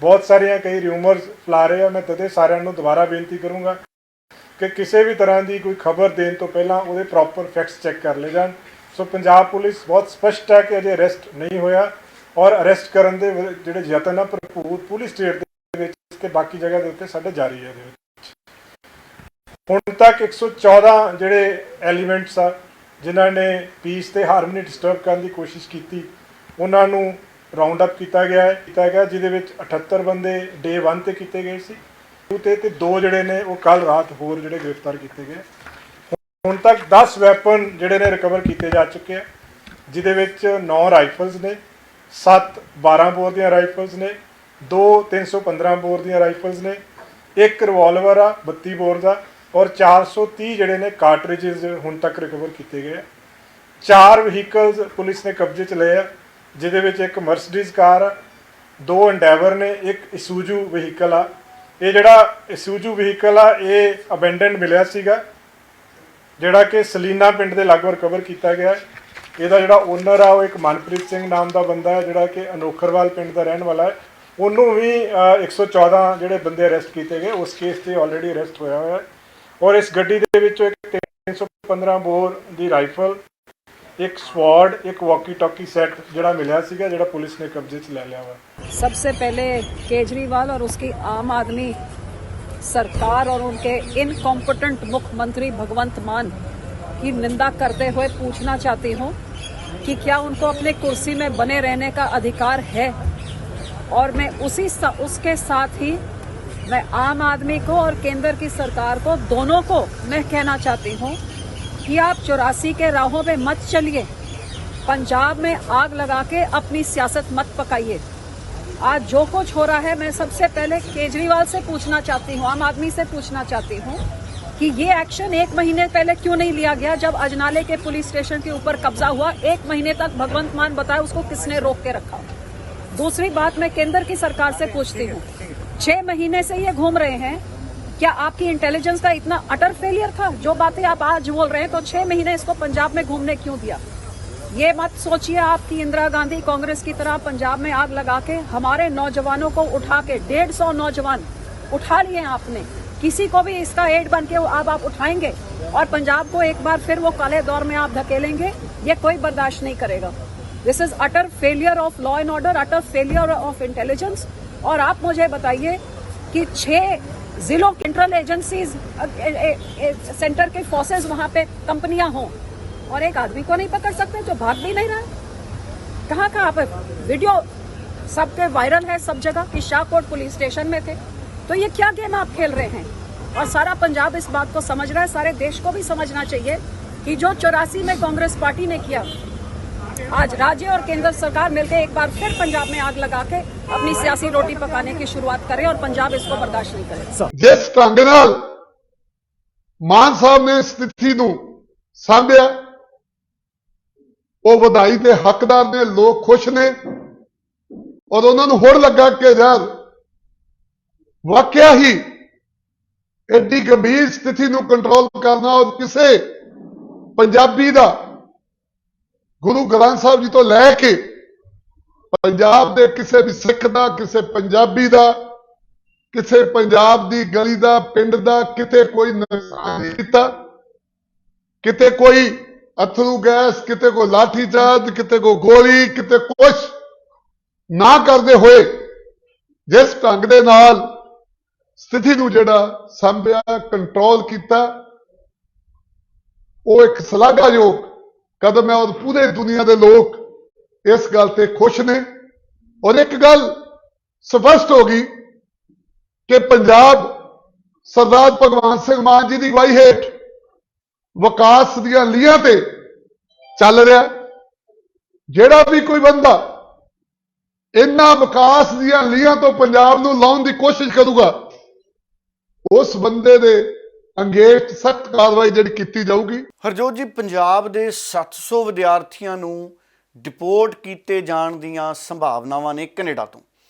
ਬਹੁਤ ਸਾਰੀਆਂ ਕਈ ਰਿਊਮਰਸ ਫੈਲਾ ਰਹੇ ਆ। ਮੈਂ ਤਦੇ ਸਾਰਿਆਂ ਨੂੰ ਦੁਬਾਰਾ ਬੇਨਤੀ ਕਰੂੰਗਾ ਕਿ ਕਿਸੇ ਵੀ ਤਰ੍ਹਾਂ ਦੀ ਕੋਈ ਖਬਰ ਦੇਣ ਤੋਂ ਪਹਿਲਾਂ ਉਹਦੇ ਪ੍ਰੋਪਰ ਫੈਕਟਸ ਚੈੱਕ ਕਰ ਲਏ ਜਾਣ। ਸੋ ਪੰਜਾਬ ਪੁਲਿਸ ਬਹੁਤ ਸਪਸ਼ਟ ਹੈ ਕਿ ਅਜੇ ਅਰੈਸਟ ਨਹੀਂ ਹੋਇਆ, ਔਰ ਅਰੈਸਟ ਕਰਨ ਦੇ ਜਿਹੜੇ ਯਤਨ ਆ ਭਰਪੂਰ ਪੂਰੀ ਸਟੇਟ ਦੇ ਵਿੱਚ ਤੇ ਬਾਕੀ ਜਗ੍ਹਾ ਦੇ ਉੱਤੇ ਸਾਡੇ ਜਾਰੀ ਹੈ। ਇਹਦੇ ਵਿੱਚ ਹੁਣ ਤੱਕ 114 ਜਿਹੜੇ ਐਲੀਮੈਂਟਸ ਆ ਜਿਨ੍ਹਾਂ ਨੇ ਪੀਸ ਤੇ ਹਾਰਮਨੀ ਡਿਸਟਰਬ ਕਰਨ ਦੀ ਕੋਸ਼ਿਸ਼ ਕੀਤੀ, ਉਹਨਾਂ ਨੂੰ ਰਾਉਂਡ ਅਪ ਕੀਤਾ ਗਿਆ ਜਿਹਦੇ ਵਿੱਚ 78 ਬੰਦੇ ਡੇ 1 ਤੇ ਕੀਤੇ ਗਏ ਸੀ ਤੇ 2 ਜਿਹੜੇ ਨੇ ਉਹ ਕੱਲ ਰਾਤ ਹੋਰ ਜਿਹੜੇ ਗ੍ਰਿਫਤਾਰ ਕੀਤੇ ਗਏ। ਹੁਣ ਤੱਕ 10 ਵੈਪਨ ਜਿਹੜੇ ਨੇ ਰਿਕਵਰ ਕੀਤੇ ਜਾ ਚੁੱਕੇ ਆ, ਜਿਹਦੇ ਵਿੱਚ 9 ਰਾਈਫਲਸ ਨੇ, 7 12 ਬੋਰ ਦੀਆਂ ਰਾਈਫਲਸ ਨੇ, 2 315 ਬੋਰ ਦੀਆਂ ਰਾਈਫਲਸ ਨੇ, 1 ਰਿਵਾਲਵਰ ਆ 32 ਬੋਰ ਦਾ, ਔਰ 430 ਜਿਹੜੇ ਨੇ ਕਾਰਟ੍ਰਿਜਸ ਹੁਣ ਤੱਕ ਰਿਕਵਰ ਕੀਤੇ ਗਏ। 4 ਵਹੀਕਲਸ ਪੁਲਿਸ ਨੇ ਕਬਜ਼ੇ 'ਚ ਲਏ ਆ, ਜਿਹਦੇ ਵਿੱਚ ਇੱਕ ਮਰਸੀਡੀਜ਼ ਕਾਰ ਆ, 2 ਐਂਡੈਵਰ ਨੇ, ਇੱਕ ਇਸੂਜੂ ਵਹੀਕਲ ਆ। ਇਹ ਜਿਹੜਾ ਇਸੂਜੂ ਵਹੀਕਲ ਆ ਇਹ ਅਬੈਂਡਨਡ ਮਿਲਿਆ ਸੀਗਾ, ਜਿਹੜਾ ਕਿ ਸਲੀਨਾ ਪਿੰਡ ਦੇ ਲਾਗੋਂ ਰਿਕਵਰ ਕੀਤਾ ਗਿਆ। ਇਹਦਾ ਜਿਹੜਾ ਓਨਰ ਆ ਉਹ ਇੱਕ ਮਨਪ੍ਰੀਤ ਸਿੰਘ ਨਾਮ ਦਾ ਬੰਦਾ ਹੈ, ਜਿਹੜਾ ਕਿ ਅਨੋਖਰਵਾਲ ਪਿੰਡ ਦਾ ਰਹਿਣ ਵਾਲਾ ਹੈ। ਉਹਨੂੰ ਵੀ 114 ਜਿਹੜੇ ਬੰਦੇ ਅਰੈਸਟ ਕੀਤੇ ਗਏ, ਉਸ ਕੇਸ ਤੇ ਆਲਰੇਡੀ ਅਰੈਸਟ ਹੋਇਆ ਹੋਇਆ ਹੈ। ਔਰ ਇਸ ਗੱਡੀ ਦੇ ਵਿੱਚੋਂ ਇੱਕ 315 ਬੋਰ ਦੀ ਰਾਈਫਲ, ਇੱਕ ਸਵਾਰਡ, ਇੱਕ ਵਾਕੀ ਟਾਕੀ ਸੈਟ ਜਿਹੜਾ ਮਿਲਿਆ ਸੀਗਾ, ਜਿਹੜਾ ਪੁਲਿਸ ਨੇ ਕਬਜ਼ੇ 'ਚ ਲੈ ਲਿਆ ਵਾ। सबसे पहले केजरीवाल और उसकी आम आदमी सरकार और उनके इनकॉम्पिटेंट मुख्यमंत्री भगवंत मान की निंदा करते हुए पूछना चाहती हूँ कि क्या उनको अपने कुर्सी में बने रहने का अधिकार है। और मैं उसके साथ ही मैं आम आदमी को और केंद्र की सरकार को, दोनों को मैं कहना चाहती हूँ कि आप 84 के राहों पे मत चलिए, पंजाब में आग लगा के अपनी सियासत मत पकाइए। आज जो कुछ हो रहा है, मैं सबसे पहले केजरीवाल से पूछना चाहती हूँ, आम आदमी से पूछना चाहती हूँ कि ये एक्शन 1 महीने पहले क्यों नहीं लिया गया। जब अजनाले के पुलिस स्टेशन के ऊपर कब्जा हुआ, 1 महीने तक भगवंत मान बताए उसको किसने रोक के रखा। दूसरी बात मैं केंद्र की सरकार से पूछती हूँ, 6 महीने से ये घूम रहे हैं, क्या आपकी इंटेलिजेंस का इतना अटर फेलियर था? जो बातें आप आज बोल रहे हैं, तो 6 महीने इसको पंजाब में घूमने क्यों दिया? ये मत सोचिए आपकी इंदिरा गांधी कांग्रेस की तरह पंजाब में आग लगा के हमारे नौजवानों को उठा के 150 नौजवान उठा लिए आपने, किसी को भी इसका एड बन के अब आप उठाएंगे और पंजाब को एक बार फिर वो काले दौर में आप धकेलेंगे, ये कोई बर्दाश्त नहीं करेगा। This is utter failure of law and order, utter failure of intelligence. और आप मुझे बताइए कि 6 जिलों सेंट्रल एजेंसीज, सेंटर के फोर्सेज वहां पे कंपनियां हों और एक आदमी को नहीं पकड़ सकते जो भाग भी नहीं रहा। कहाँ पे वीडियो सबके वायरल है सब जगह कि शाहकोट पुलिस स्टेशन में थे। तो ये क्या गेम आप खेल रहे हैं? और सारा पंजाब इस बात को समझ रहा है, सारे देश को भी समझना चाहिए कि जो 84 में कांग्रेस पार्टी ने किया, आज राज्य और केंद्र सरकार मिलकर एक बार फिर पंजाब में आग लगा के अपनी सियासी रोटी पकाने की शुरुआत करे और पंजाब इसको बर्दाश्त नहीं करे। जिस ढंग नाल मान साहब ने स्थिति नूं सांभिया, वो ਵਧਾਈ ਦੇ ਹੱਕਦਾਰ ਨੇ, ਲੋਕ ਖੁਸ਼ ਨੇ ਔਰ ਉਹਨਾਂ ਨੂੰ ਹੋਰ ਲੱਗਾ ਕਿ ਯਾਰ ਵਾਕਿਆ ਹੀ ਐਡੀ ਗੰਭੀਰ ਸਥਿਤੀ ਨੂੰ ਕੰਟਰੋਲ ਕਰਨਾ ਔਰ ਕਿਸੇ ਪੰਜਾਬੀ ਦਾ, ਗੁਰੂ ਗ੍ਰੰਥ ਸਾਹਿਬ ਜੀ ਤੋਂ ਲੈ ਕੇ ਪੰਜਾਬ ਦੇ ਕਿਸੇ ਵੀ ਸਿੱਖ ਦਾ, ਕਿਸੇ ਪੰਜਾਬੀ ਦਾ, ਕਿਸੇ ਪੰਜਾਬ ਦੀ ਗਲੀ ਦਾ, ਪਿੰਡ ਦਾ ਕਿਤੇ ਕੋਈ ਨੁਕਸਾਨ ਨਹੀਂ ਕੀਤਾ, ਕਿਤੇ ਕੋਈ अथरू गैस, किते को लाठीचार्ज, किते को गोली, किते कुछ ना करते हुए जिस ढंग दे नाल स्थिति नूं जिहड़ा संभिया, कंट्रोल किया, वो एक सलाघायोग कदम है और पूरे दुनिया के लोग इस गल ते खुश ने। और एक गल स्पष्ट हो गई कि पंजाब सरदार भगवंत सिंह मान जी की अगवाई हेठ विकास दियां लीहां ते चल रहा। जिहड़ा भी कोई बंदा इन्हां विकास दियां लीहां तो पंजाब नूं लाउण दी कोशिश करूगा, उस बंदे दे अंगेज सख्त कार्रवाई जिहड़ी कीती जाऊगी। हरजोत जी, पंजाब ਦੇ 700 ਵਿਦਿਆਰਥੀਆਂ ਨੂੰ ਡਿਪੋਰਟ ਕੀਤੇ ਜਾਣ ਦੀਆਂ ਸੰਭਾਵਨਾਵਾਂ ਨੇ ਕੈਨੇਡਾ ਤੋਂ।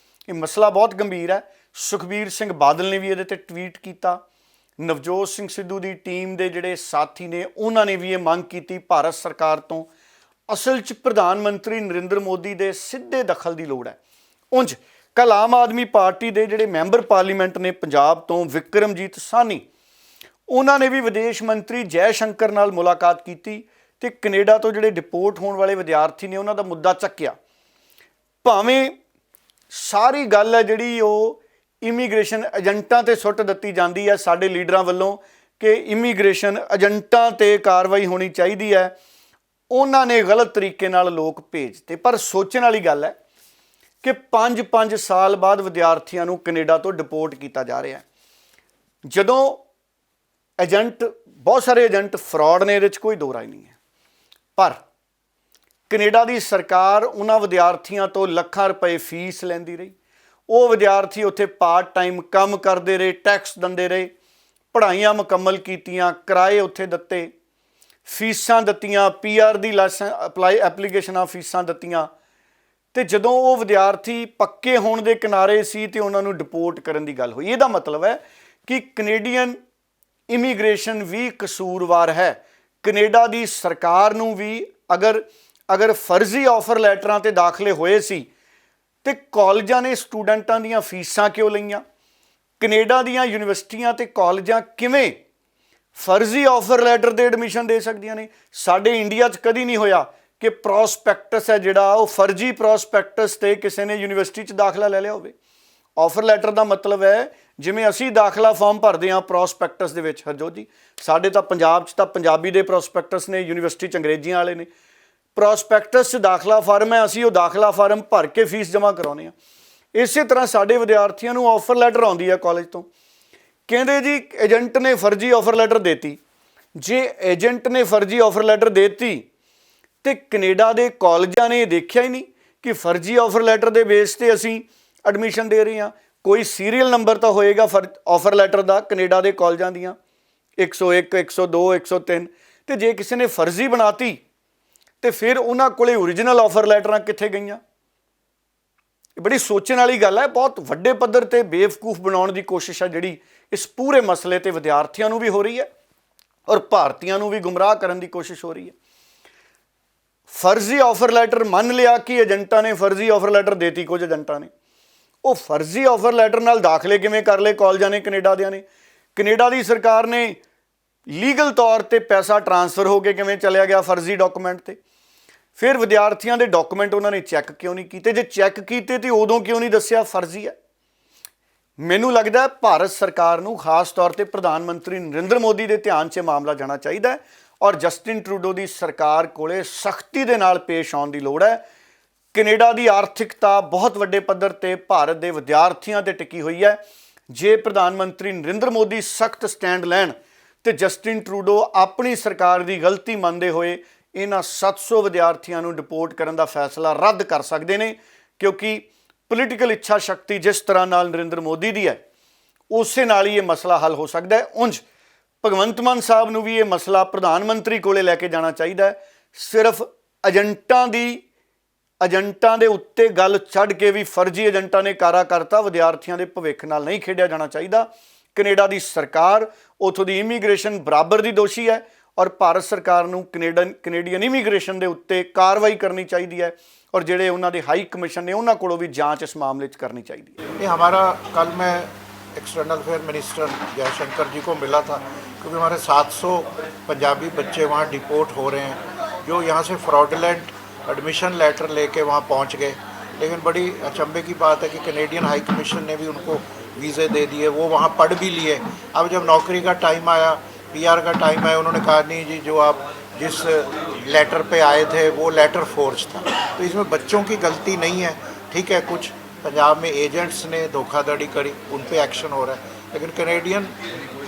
ਇਹ ਮਸਲਾ ਬਹੁਤ ਗੰਭੀਰ ਹੈ। ਸੁਖਬੀਰ ਸਿੰਘ ਬਾਦਲ ਨੇ ਵੀ ਇਹਦੇ ਤੇ ਟਵੀਟ ਕੀਤਾ। ਨਵਜੋਤ ਸਿੰਘ ਸਿੱਧੂ ਦੀ ਟੀਮ ਦੇ ਜਿਹੜੇ ਸਾਥੀ ਨੇ ਉਹਨਾਂ ਨੇ ਵੀ ਇਹ ਮੰਗ ਕੀਤੀ ਭਾਰਤ ਸਰਕਾਰ ਤੋਂ। ਅਸਲ 'ਚ ਪ੍ਰਧਾਨ ਮੰਤਰੀ ਨਰਿੰਦਰ ਮੋਦੀ ਦੇ ਸਿੱਧੇ ਦਖਲ ਦੀ ਲੋੜ ਹੈ। ਉਂਝ ਕੱਲ੍ਹ ਆਮ ਆਦਮੀ ਪਾਰਟੀ ਦੇ ਜਿਹੜੇ ਮੈਂਬਰ ਪਾਰਲੀਮੈਂਟ ਨੇ ਪੰਜਾਬ ਤੋਂ ਵਿਕਰਮਜੀਤ ਸਾਹਨੀ, ਉਹਨਾਂ ਨੇ ਵੀ ਵਿਦੇਸ਼ ਮੰਤਰੀ ਜੈ ਸ਼ੰਕਰ ਨਾਲ ਮੁਲਾਕਾਤ ਕੀਤੀ ਤੇ ਕੈਨੇਡਾ ਤੋਂ ਜਿਹੜੇ ਡਿਪੋਰਟ ਹੋਣ ਵਾਲੇ ਵਿਦਿਆਰਥੀ ਨੇ ਉਹਨਾਂ ਦਾ ਮੁੱਦਾ ਚੱਕਿਆ। ਭਾਵੇਂ ਸਾਰੀ ਗੱਲ ਹੈ ਜਿਹੜੀ ਉਹ ਇਮੀਗ੍ਰੇਸ਼ਨ ਏਜੰਟਾਂ ਤੇ ਸੁੱਟ ਦਿੱਤੀ ਜਾਂਦੀ ਹੈ ਸਾਡੇ ਲੀਡਰਾਂ ਵੱਲੋਂ ਕਿ ਇਮੀਗ੍ਰੇਸ਼ਨ ਏਜੰਟਾਂ ਤੇ ਕਾਰਵਾਈ ਹੋਣੀ ਚਾਹੀਦੀ ਹੈ, ਉਹਨਾਂ ਨੇ ਗਲਤ ਤਰੀਕੇ ਨਾਲ ਲੋਕ ਭੇਜਤੇ। ਪਰ ਸੋਚਣ ਵਾਲੀ ਗੱਲ ਹੈ ਕਿ 5-5 ਸਾਲ ਬਾਅਦ ਵਿਦਿਆਰਥੀਆਂ ਨੂੰ ਕੈਨੇਡਾ ਤੋਂ ਡਿਪੋਰਟ ਕੀਤਾ ਜਾ ਰਿਹਾ ਹੈ। ਜਦੋਂ ਏਜੰਟ, ਬਹੁਤ ਸਾਰੇ ਏਜੰਟ ਫਰਾਡ ਨੇ, ਇਹਦੇ 'ਚ ਕੋਈ ਦੋ ਰਾਏ ਨਹੀਂ ਹੈ, ਪਰ ਕੈਨੇਡਾ ਦੀ ਸਰਕਾਰ ਉਹਨਾਂ ਵਿਦਿਆਰਥੀਆਂ ਤੋਂ ਲੱਖਾਂ ਰੁਪਏ ਫੀਸ ਲੈਂਦੀ ਰਹੀ। ਉਹ ਵਿਦਿਆਰਥੀ ਉੱਥੇ ਪਾਰਟ ਟਾਈਮ ਕੰਮ ਕਰਦੇ ਰਹੇ, ਟੈਕਸ ਦਿੰਦੇ ਰਹੇ, ਪੜ੍ਹਾਈਆਂ ਮੁਕੰਮਲ ਕੀਤੀਆਂ, ਕਿਰਾਏ ਉੱਥੇ ਦਿੱਤੇ, ਫੀਸਾਂ ਦਿੱਤੀਆਂ, PR ਦੀ ਲਾਇਸੈਂਸ ਐਪਲੀਕੇਸ਼ਨਾਂ ਫੀਸਾਂ ਦਿੱਤੀਆਂ। ਤੇ ਜਦੋਂ ਉਹ ਵਿਦਿਆਰਥੀ ਪੱਕੇ ਹੋਣ ਦੇ ਕਿਨਾਰੇ ਸੀ ਤੇ ਉਹਨਾਂ ਨੂੰ ਡਿਪੋਰਟ ਕਰਨ ਦੀ ਗੱਲ ਹੋਈ। ਇਹਦਾ ਮਤਲਬ ਹੈ ਕਿ ਕੈਨੇਡੀਅਨ ਇਮੀਗ੍ਰੇਸ਼ਨ ਵੀ ਕਸੂਰਵਾਰ ਹੈ। ਕੈਨੇਡਾ ਦੀ ਸਰਕਾਰ ਨੂੰ ਵੀ ਅਗਰ ਫਰਜ਼ੀ ਆਫਰ ਲੈਟਰਾਂ ਤੇ ਦਾਖਲੇ ਹੋਏ ਸੀ ਤੇ ਕਾਲਜਾਂ ਨੇ ਸਟੂਡੈਂਟਾਂ ਦੀਆਂ ਫੀਸਾਂ ਕਿਉਂ ਲਈਆਂ? ਕੈਨੇਡਾ ਦੀਆਂ ਯੂਨੀਵਰਸਿਟੀਆਂ ਤੇ ਕਾਲਜਾਂ ਕਿਵੇਂ ਫਰਜ਼ੀ ਆਫਰ ਲੈਟਰ ਦੇ ਐਡਮਿਸ਼ਨ ਦੇ ਸਕਦੀਆਂ ਨੇ? ਸਾਡੇ ਇੰਡੀਆ 'ਚ ਕਦੀ ਨਹੀਂ ਹੋਇਆ ਕਿ ਪ੍ਰੋਸਪੈਕਟਸ ਹੈ ਜਿਹੜਾ ਉਹ ਫਰਜ਼ੀ ਪ੍ਰੋਸਪੈਕਟਸ ਤੇ ਕਿਸੇ ਨੇ ਯੂਨੀਵਰਸਿਟੀ 'ਚ ਦਾਖਲਾ ਲੈ ਲਿਆ ਹੋਵੇ। ਆਫਰ ਲੈਟਰ ਦਾ ਮਤਲਬ ਹੈ ਜਿਵੇਂ ਅਸੀਂ ਦਾਖਲਾ ਫਾਰਮ ਭਰਦੇ ਹਾਂ ਪ੍ਰੋਸਪੈਕਟਸ ਦੇ ਵਿੱਚ। ਹਰਜੋਤ ਜੀ, ਸਾਡੇ ਤਾਂ ਪੰਜਾਬ 'ਚ ਤਾਂ ਪੰਜਾਬੀ ਦੇ ਪ੍ਰੋਸਪੈਕਟਸ ਨੇ, ਯੂਨੀਵਰਸਿਟੀ 'ਚ ਅੰਗਰੇਜ਼ੀਆਂ ਵਾਲੇ ਨੇ। ਪ੍ਰੋਸਪੈਕਟਸ 'ਚ ਦਾਖਲਾ ਫਾਰਮ ਹੈ, ਅਸੀਂ ਉਹ ਦਾਖਲਾ ਫਾਰਮ ਭਰ ਕੇ ਫੀਸ ਜਮ੍ਹਾਂ ਕਰਾਉਂਦੇ ਹਾਂ। ਇਸੇ ਤਰ੍ਹਾਂ ਸਾਡੇ ਵਿਦਿਆਰਥੀਆਂ ਨੂੰ ਆਫਰ ਲੈਟਰ ਆਉਂਦੀ ਹੈ ਕਾਲਜ ਤੋਂ, ਕਹਿੰਦੇ ਜੀ ਏਜੰਟ ਨੇ ਫਰਜ਼ੀ ਆਫਰ ਲੈਟਰ ਦੇਤੀ। ਜੇ ਏਜੰਟ ਨੇ ਫਰਜ਼ੀ ਆਫਰ ਲੈਟਰ ਦੇਤੀ ਤੇ ਕੈਨੇਡਾ ਦੇ ਕਾਲਜਾਂ ਨੇ ਦੇਖਿਆ ਹੀ ਨਹੀਂ ਕਿ ਫਰਜ਼ੀ ਆਫਰ ਲੈਟਰ ਦੇ ਬੇਸ ਤੇ ਅਸੀਂ ਐਡਮਿਸ਼ਨ ਦੇ ਰਹੇ ਹਾਂ। ਕੋਈ ਸੀਰੀਅਲ ਨੰਬਰ ਤਾਂ ਹੋਏਗਾ ਆਫਰ ਲੈਟਰ ਦਾ ਕੈਨੇਡਾ ਦੇ ਕਾਲਜਾਂ ਦੀਆਂ, 101, 102, 103। ਤੇ ਜੇ ਕਿਸੇ ਨੇ ਫਰਜ਼ੀ ਬਣਾਤੀ ਤੇ ਫਿਰ ਉਹਨਾਂ ਕੋਲੇ ਓਰੀਜਨਲ ਆਫਰ ਲੈਟਰਾਂ ਕਿੱਥੇ ਗਈਆਂ? ਇਹ ਬੜੀ ਸੋਚਣ ਵਾਲੀ ਗੱਲ ਹੈ। ਬਹੁਤ ਵੱਡੇ ਪੱਧਰ ਤੇ ਬੇਵਕੂਫ ਬਣਾਉਣ ਦੀ ਕੋਸ਼ਿਸ਼ ਹੈ ਜਿਹੜੀ ਇਸ ਪੂਰੇ ਮਸਲੇ ਤੇ ਵਿਦਿਆਰਥੀਆਂ ਨੂੰ ਵੀ ਹੋ ਰਹੀ ਹੈ ਔਰ ਭਾਰਤੀਆਂ ਨੂੰ ਵੀ ਗੁੰਮਰਾਹ ਕਰਨ ਦੀ ਕੋਸ਼ਿਸ਼ ਹੋ ਰਹੀ ਹੈ। ਫਰਜ਼ੀ ਆਫਰ ਲੈਟਰ ਮੰਨ ਲਿਆ ਕਿ ਏਜੰਟਾਂ ਨੇ ਫਰਜ਼ੀ ਆਫਰ ਲੈਟਰ ਦੇਤੀ, ਕੁਝ ਏਜੰਟਾਂ ਨੇ, ਉਹ ਫਰਜ਼ੀ ਆਫਰ ਲੈਟਰ ਨਾਲ ਦਾਖਲੇ ਕਿਵੇਂ ਕਰ ਲਏ ਕਾਲਜਾਂ ਨੇ, ਕੈਨੇਡਾ ਦਿਆਂ ਨੇ? ਕੈਨੇਡਾ ਦੀ ਸਰਕਾਰ ਨੇ ਲੀਗਲ ਤੌਰ ਤੇ ਪੈਸਾ ਟ੍ਰਾਂਸਫਰ ਹੋ ਕੇ ਕਿਵੇਂ ਚਲਿਆ ਗਿਆ ਫਰਜ਼ੀ ਡਾਕੂਮੈਂਟ ਤੇ? ਫਿਰ ਵਿਦਿਆਰਥੀਆਂ ਦੇ ਡਾਕੂਮੈਂਟ ਉਹਨਾਂ ਨੇ ਚੈੱਕ ਕਿਉਂ ਨਹੀਂ ਕੀਤੇ? ਜੇ ਚੈੱਕ ਕੀਤੇ ਤੇ ਉਦੋਂ ਕਿਉਂ ਨਹੀਂ ਦੱਸਿਆ ਫਰਜ਼ੀ ਹੈ? ਮੈਨੂੰ ਲੱਗਦਾ ਭਾਰਤ ਸਰਕਾਰ ਨੂੰ ਖਾਸ ਤੌਰ ਤੇ ਪ੍ਰਧਾਨ ਮੰਤਰੀ ਨਰਿੰਦਰ ਮੋਦੀ ਦੇ ਧਿਆਨ 'ਚ ਮਾਮਲਾ ਜਾਣਾ ਚਾਹੀਦਾ ਹੈ ਔਰ ਜਸਟਿਨ ਟਰੂਡੋ ਦੀ ਸਰਕਾਰ ਕੋਲੇ ਸਖਤੀ ਦੇ ਨਾਲ ਪੇਸ਼ ਆਉਣ ਦੀ ਲੋੜ ਹੈ। ਕੈਨੇਡਾ ਦੀ ਆਰਥਿਕਤਾ ਬਹੁਤ ਵੱਡੇ ਪੱਧਰ ਤੇ ਭਾਰਤ ਦੇ ਵਿਦਿਆਰਥੀਆਂ ਤੇ ਟਿਕੀ ਹੋਈ ਹੈ। ਜੇ ਪ੍ਰਧਾਨ ਮੰਤਰੀ ਨਰਿੰਦਰ ਮੋਦੀ ਸਖਤ ਸਟੈਂਡ ਲੈਣ ਤੇ ਜਸਟਿਨ ਟਰੂਡੋ ਆਪਣੀ ਸਰਕਾਰ ਦੀ ਗਲਤੀ ਮੰਨਦੇ ਹੋਏ ਇਹਨਾਂ 700 ਵਿਦਿਆਰਥੀਆਂ ਨੂੰ ਡਿਪੋਰਟ ਕਰਨ ਦਾ ਫੈਸਲਾ ਰੱਦ ਕਰ ਸਕਦੇ ਨੇ, ਕਿਉਂਕਿ ਪੋਲੀਟੀਕਲ ਇੱਛਾ ਸ਼ਕਤੀ ਜਿਸ ਤਰ੍ਹਾਂ ਨਾਲ ਨਰਿੰਦਰ ਮੋਦੀ ਦੀ ਹੈ ਉਸੇ ਨਾਲ ਹੀ ਇਹ ਮਸਲਾ ਹੱਲ ਹੋ ਸਕਦਾ ਹੈ। ਉਂਝ ਭਗਵੰਤ ਮਾਨ ਸਾਹਿਬ ਨੂੰ ਵੀ ਇਹ ਮਸਲਾ ਪ੍ਰਧਾਨ ਮੰਤਰੀ ਕੋਲੇ ਲੈ ਕੇ ਜਾਣਾ ਚਾਹੀਦਾ ਹੈ। ਸਿਰਫ ਏਜੰਟਾਂ ਦੇ ਉੱਤੇ ਗੱਲ ਛੱਡ ਕੇ ਵੀ ਫਰਜ਼ੀ ਏਜੰਟਾਂ ਨੇ ਕਾਰਾ ਕਰਤਾ, ਵਿਦਿਆਰਥੀਆਂ ਦੇ ਭਵਿੱਖ ਨਾਲ ਨਹੀਂ ਖੇਡਿਆ ਜਾਣਾ ਚਾਹੀਦਾ। ਕੈਨੇਡਾ ਦੀ ਸਰਕਾਰ, ਉੱਥੋਂ ਦੀ ਇਮੀਗ੍ਰੇਸ਼ਨ ਬਰਾਬਰ ਦੀ ਦੋਸ਼ੀ ਹੈ ਔਰ ਭਾਰਤ ਸਰਕਾਰ ਨੂੰ ਕੈਨੇਡੀਅਨ ਇਮੀਗ੍ਰੇਸ਼ਨ ਦੇ ਉੱਤੇ ਕਾਰਵਾਈ ਕਰਨੀ ਚਾਹੀਦੀ ਹੈ और ਜਿਹੜੇ ਉਹਨਾਂ ਦੇ ਹਾਈ ਕਮਿਸ਼ਨ ਨੇ ਉਹਨਾਂ ਕੋਲੋਂ ਵੀ ਜਾਂਚ ਇਸ ਮਾमले 'ਚ करनी चाहिए। ये हमारा कल मैं एक्सटर्नल अफेयर मिनिस्टर जयशंकर जी को मिला था, क्योंकि हमारे 700 पंजाबी बच्चे वहाँ डिपोर्ट हो रहे हैं जो यहाँ से फ्रॉडलेंट एडमिशन लेटर लेके वहाँ पहुँच गए। लेकिन बड़ी अचंभे की बात है कि कैनेडियन हाई कमीशन ने भी उनको वीज़े दे दिए, वो वहाँ पढ़ भी लिए। अब जब नौकरी का टाइम आया, PR का टाइम आया, उन्होंने कहा नहीं जी, जो आप जिस लेटर पे आए थे वो लेटर फोर्ज था। तो इसमें बच्चों की गलती नहीं है, ठीक है, कुछ पंजाब में एजेंट्स ने धोखाधड़ी करी, उन पे एक्शन हो रहा है, लेकिन कैनेडियन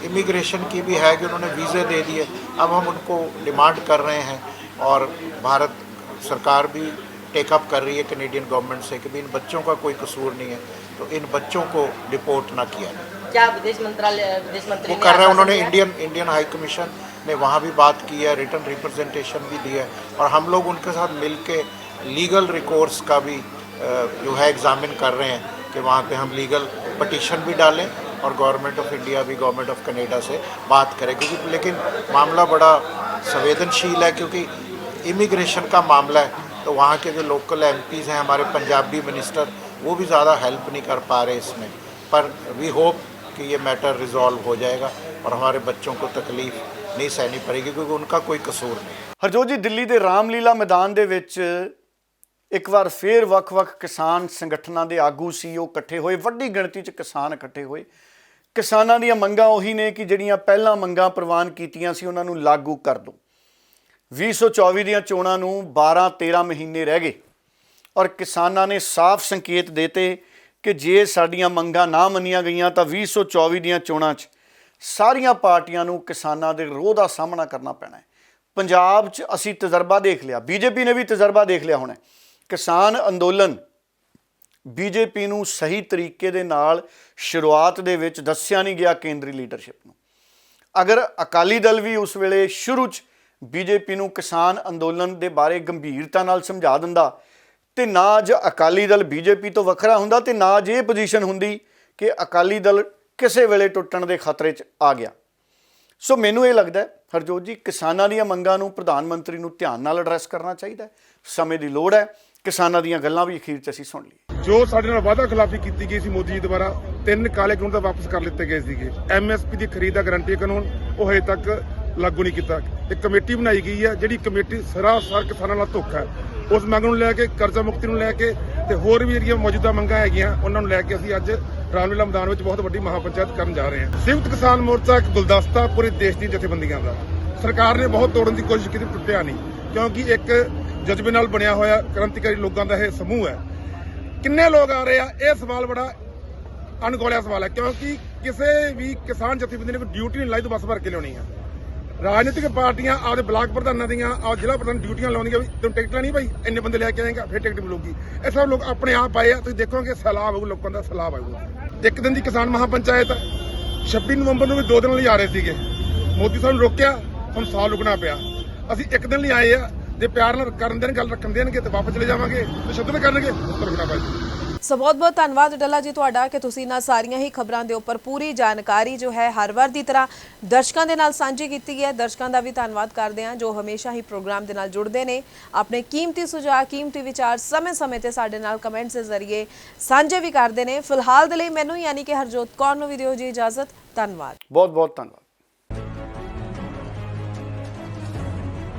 इमिग्रेशन की भी है कि उन्होंने वीज़े दे दिए। अब हम उनको डिमांड कर रहे हैं और भारत सरकार भी टेकअप कर रही है कैनेडियन गवर्नमेंट से कि भी इन बच्चों का कोई कसूर नहीं है, तो इन बच्चों को डिपोर्ट ना किया जाए। क्या विदेश मंत्री वो कर रहे हैं, उन्होंने इंडियन हाई कमीशन ने वहाँ भी बात की है, रिटर्न रिप्रेजेंटेशन भी दी है, और हम लोग उनके साथ मिल के लीगल रिकोर्स का भी जो है एग्जामिन कर रहे हैं कि वहाँ पे हम लीगल पटिशन भी डालें और गवर्नमेंट ऑफ इंडिया भी गवर्नमेंट ऑफ कनाडा से बात करें, क्योंकि लेकिन मामला बड़ा संवेदनशील है, क्योंकि इमिग्रेशन का मामला है। तो वहाँ के जो लोकल MPs हैं, हमारे पंजाबी मिनिस्टर, वो भी ज़्यादा हेल्प नहीं कर पा रहे इसमें, पर वी होप कि ये मैटर रिजॉल्व हो जाएगा और हमारे बच्चों को तकलीफ नहीं सहनी पड़ेगी, क्योंकि उनका कोई कसूर नहीं। ਹਰਜੋਤ ਜੀ, ਦਿੱਲੀ ਦੇ ਰਾਮਲੀਲਾ ਮੈਦਾਨ ਦੇ ਵਿੱਚ ਇੱਕ ਵਾਰ ਫੇਰ ਵੱਖ-ਵੱਖ ਕਿਸਾਨ ਸੰਗਠਨਾਂ ਦੇ ਆਗੂ ਸੀ, ਉਹ ਇਕੱਠੇ ਹੋਏ, ਵੱਡੀ ਗਿਣਤੀ 'ਚ ਕਿਸਾਨ ਇਕੱਠੇ ਹੋਏ। ਕਿਸਾਨਾਂ ਦੀਆਂ ਮੰਗਾਂ ਉਹੀ ਨੇ ਕਿ ਜਿਹੜੀਆਂ ਪਹਿਲਾਂ ਮੰਗਾਂ ਪ੍ਰਵਾਨ ਕੀਤੀਆਂ ਸੀ ਉਹਨਾਂ ਨੂੰ ਲਾਗੂ ਕਰ ਦਿਓ। 2024 ਦੀਆਂ ਚੋਣਾਂ ਨੂੰ 12-13 ਮਹੀਨੇ ਰਹਿ ਗਏ ਔਰ ਕਿਸਾਨਾਂ ਨੇ ਸਾਫ਼ ਸੰਕੇਤ ਦਿੱਤੇ ਕਿ ਜੇ ਸਾਡੀਆਂ ਮੰਗਾਂ ਨਾ ਮੰਨੀਆਂ ਗਈਆਂ ਤਾਂ 2024 ਦੀਆਂ ਚੋਣਾਂ 'ਚ ਸਾਰੀਆਂ ਪਾਰਟੀਆਂ ਨੂੰ ਕਿਸਾਨਾਂ ਦੇ ਰੋਹ ਦਾ ਸਾਹਮਣਾ ਕਰਨਾ ਪੈਣਾ ਹੈ। ਪੰਜਾਬ 'ਚ ਅਸੀਂ ਤਜਰਬਾ ਦੇਖ ਲਿਆ, BJP ਨੇ ਵੀ ਤਜਰਬਾ ਦੇਖ ਲਿਆ ਹੋਣਾ। ਕਿਸਾਨ ਅੰਦੋਲਨ BJP ਨੂੰ ਸਹੀ ਤਰੀਕੇ ਦੇ ਨਾਲ ਸ਼ੁਰੂਆਤ ਦੇ ਵਿੱਚ ਦੱਸਿਆ ਨਹੀਂ ਗਿਆ ਕੇਂਦਰੀ ਲੀਡਰਸ਼ਿਪ ਨੂੰ। ਅਗਰ ਅਕਾਲੀ ਦਲ ਵੀ ਉਸ ਵੇਲੇ ਸ਼ੁਰੂ 'ਚ BJP ਨੂੰ ਕਿਸਾਨ ਅੰਦੋਲਨ ਦੇ ਬਾਰੇ ਗੰਭੀਰਤਾ ਨਾਲ ਸਮਝਾ ਦਿੰਦਾ ਤੇ ਨਾ ਅੱਜ ਅਕਾਲੀ ਦਲ BJP ਤੋਂ ਵੱਖਰਾ ਹੁੰਦਾ ਤੇ ਨਾ ਅੱਜ ਇਹ ਪੋਜੀਸ਼ਨ ਹੁੰਦੀ ਕਿ ਅਕਾਲੀ ਦਲ ਕਿਸੇ ਵੇਲੇ ਟੁੱਟਣ ਦੇ ਖਤਰੇ 'ਚ ਆ ਗਿਆ। ਸੋ ਮੈਨੂੰ ਇਹ ਲੱਗਦਾ ਹਰਜੋਤ ਜੀ, ਕਿਸਾਨਾਂ ਦੀਆਂ ਮੰਗਾਂ ਨੂੰ ਪ੍ਰਧਾਨ ਮੰਤਰੀ ਨੂੰ ਧਿਆਨ ਨਾਲ ਐਡਰੈਸ ਕਰਨਾ ਚਾਹੀਦਾ। ਸਮੇਂ ਦੀ ਲੋੜ ਹੈ, ਕਿਸਾਨਾਂ ਦੀਆਂ ਗੱਲਾਂ ਵੀ ਅਖੀਰ 'ਚ ਅਸੀਂ ਸੁਣ ਲਈਏ। ਜੋ ਸਾਡੇ ਨਾਲ ਵਾਅਦਾ ਖਿਲਾਫੀ ਕੀਤੀ ਗਈ ਸੀ ਮੋਦੀ ਜੀ ਦੁਆਰਾ, 3 ਕਾਲੇ ਕਾਨੂੰਨ ਤਾਂ ਵਾਪਸ ਕਰ ਲਿੱਤੇ ਗਏ ਸੀਗੇ। MSP ਦੀ ਖਰੀਦ ਦਾ ਗਰੰਟੀ ਕਾਨੂੰਨ ਉਹ ਹਜੇ ਤੱਕ ਲਾਗੂ ਨਹੀਂ ਕੀਤਾ। ਇੱਕ ਕਮੇਟੀ ਬਣਾਈ ਗਈ ਹੈ, ਜਿਹੜੀ ਕਮੇਟੀ ਸਰਾਸਰ ਕਿਸਾਨਾਂ ਨਾਲ ਧੋਖਾ ਹੈ। ਉਸ ਮੰਗ ਨੂੰ ਲੈ ਕੇ, ਕਰਜ਼ਾ ਮੁਕਤੀ ਨੂੰ ਲੈ ਕੇ ਤੇ ਹੋਰ ਵੀ ਜਿਹੜੀਆਂ ਮੌਜੂਦਾ ਮੰਗਾਂ ਹੈਗੀਆਂ ਉਹਨਾਂ ਨੂੰ ਲੈ ਕੇ ਅਸੀਂ ਅੱਜ ਰਾਮਲੀਲਾ ਮੈਦਾਨ ਵਿੱਚ ਬਹੁਤ ਵੱਡੀ ਮਹਾਪੰਚਾਇਤ ਕਰਨ ਜਾ ਰਹੇ ਹਾਂ। ਸੰਯੁਕਤ ਕਿਸਾਨ ਮੋਰਚਾ ਇੱਕ ਗੁਲਦਸਤਾ ਪੂਰੇ ਦੇਸ਼ ਦੀਆਂ ਜਥੇਬੰਦੀਆਂ ਦਾ, ਸਰਕਾਰ ਨੇ ਬਹੁਤ ਤੋੜਨ ਦੀ ਕੋਸ਼ਿਸ਼ ਕੀਤੀ, ਟੁੱਟਿਆ ਨਹੀਂ, ਕਿਉਂਕਿ ਇੱਕ ਜਜ਼ਬੇ ਨਾਲ ਬਣਿਆ ਹੋਇਆ ਕ੍ਰਾਂਤੀਕਾਰੀ ਲੋਕਾਂ ਦਾ ਇਹ ਸਮੂਹ ਹੈ। ਕਿੰਨੇ ਲੋਕ ਆ ਰਹੇ ਆ, ਇਹ ਸਵਾਲ ਬੜਾ ਅਣਗੌਲਿਆ ਸਵਾਲ ਹੈ, ਕਿਉਂਕਿ ਕਿਸੇ ਵੀ ਕਿਸਾਨ ਜਥੇਬੰਦੀ ਨੇ ਕੋਈ ਡਿਊਟੀ ਨਹੀਂ ਲਾਈ ਤਾਂ ਬੱਸ ਭਰ ਕੇ ਲਿਆਉਣੀ ਆ। ਰਾਜਨੀਤਿਕ ਪਾਰਟੀਆਂ ਆਪਦੇ ਬਲਾਕ ਪ੍ਰਧਾਨਾਂ ਦੀਆਂ, ਆਪ ਜ਼ਿਲ੍ਹਾ ਪ੍ਰਧਾਨ ਡਿਊਟੀਆਂ ਲਾਉਂਦੀਆਂ ਵੀ ਤੈਨੂੰ ਟਿਕਟ ਲੈਣੀ ਭਾਈ, ਇੰਨੇ ਬੰਦੇ ਲੈ ਕੇ ਆਏਗਾ ਫਿਰ ਟਿਕਟ ਮਿਲੂਗੀ। ਇਹ ਸਭ ਲੋਕ ਆਪਣੇ ਆਪ ਆਏ ਆ, ਤੁਸੀਂ ਦੇਖੋਗੇ ਸੈਲਾਬ ਆਊ, ਲੋਕਾਂ ਦਾ ਸੈਲਾਬ ਆਊਗਾ। ਇੱਕ ਦਿਨ ਦੀ ਕਿਸਾਨ ਮਹਾਪੰਚਾਇਤ 26 ਨਵੰਬਰ ਨੂੰ ਵੀ 2 ਦਿਨ ਲਈ ਆ ਰਹੇ ਸੀਗੇ, ਮੋਦੀ ਸਾਹਿਬ ਨੇ ਰੋਕਿਆ, ਹੁਣ ਸਾਲ ਰੁਕਣਾ ਪਿਆ। ਅਸੀਂ ਇੱਕ ਦਿਨ ਲਈ ਆਏ ਆ, ਜੇ ਪਿਆਰ ਨਾਲ ਕਰਨ ਦੇਣ, ਗੱਲ ਰੱਖਣ ਦੇਣਗੇ ਤੇ ਵਾਪਸ ਚਲੇ ਜਾਵਾਂਗੇ, ਤੇ ਸ਼ਬਦ ਕਰਨਗੇ ਉੱਤਰ ਰੁਕਣਾ ਪਏਗਾ। ਸੋ ਬਹੁਤ-ਬਹੁਤ ਧੰਨਵਾਦ ਡੱਲਾ ਜੀ ਤੁਹਾਡਾ ਕਿ ਤੁਸੀਂ ਇਹਨਾਂ ਸਾਰੀਆਂ ਹੀ ਖਬਰਾਂ ਦੇ ਉੱਪਰ ਪੂਰੀ ਜਾਣਕਾਰੀ ਜੋ ਹੈ ਹਰ ਵਾਰ ਦੀ ਤਰ੍ਹਾਂ ਦਰਸ਼ਕਾਂ ਦੇ ਨਾਲ ਸਾਂਝੀ ਕੀਤੀ ਹੈ। ਦਰਸ਼ਕਾਂ ਦਾ ਵੀ ਧੰਨਵਾਦ ਕਰਦੇ ਹਾਂ ਜੋ ਹਮੇਸ਼ਾ ਹੀ ਪ੍ਰੋਗਰਾਮ ਦੇ ਨਾਲ ਜੁੜਦੇ ਨੇ, ਆਪਣੇ ਕੀਮਤੀ ਸੁਝਾਅ, ਕੀਮਤੀ ਵਿਚਾਰ ਸਮੇਂ-ਸਮੇਂ ਤੇ ਸਾਡੇ ਨਾਲ ਕਮੈਂਟਸ ਦੇ ਜ਼ਰੀਏ ਸਾਂਝੇ ਵੀ ਕਰਦੇ ਨੇ। ਫਿਲਹਾਲ ਦੇ ਲਈ ਮੈਨੂੰ ਯਾਨੀ ਕਿ ਹਰਜੋਤ ਕੌਰ ਨੂੰ ਵੀ ਦਿਓ ਜੀ ਇਜਾਜ਼ਤ। ਧੰਨਵਾਦ, ਬਹੁਤ-ਬਹੁਤ ਧੰਨਵਾਦ।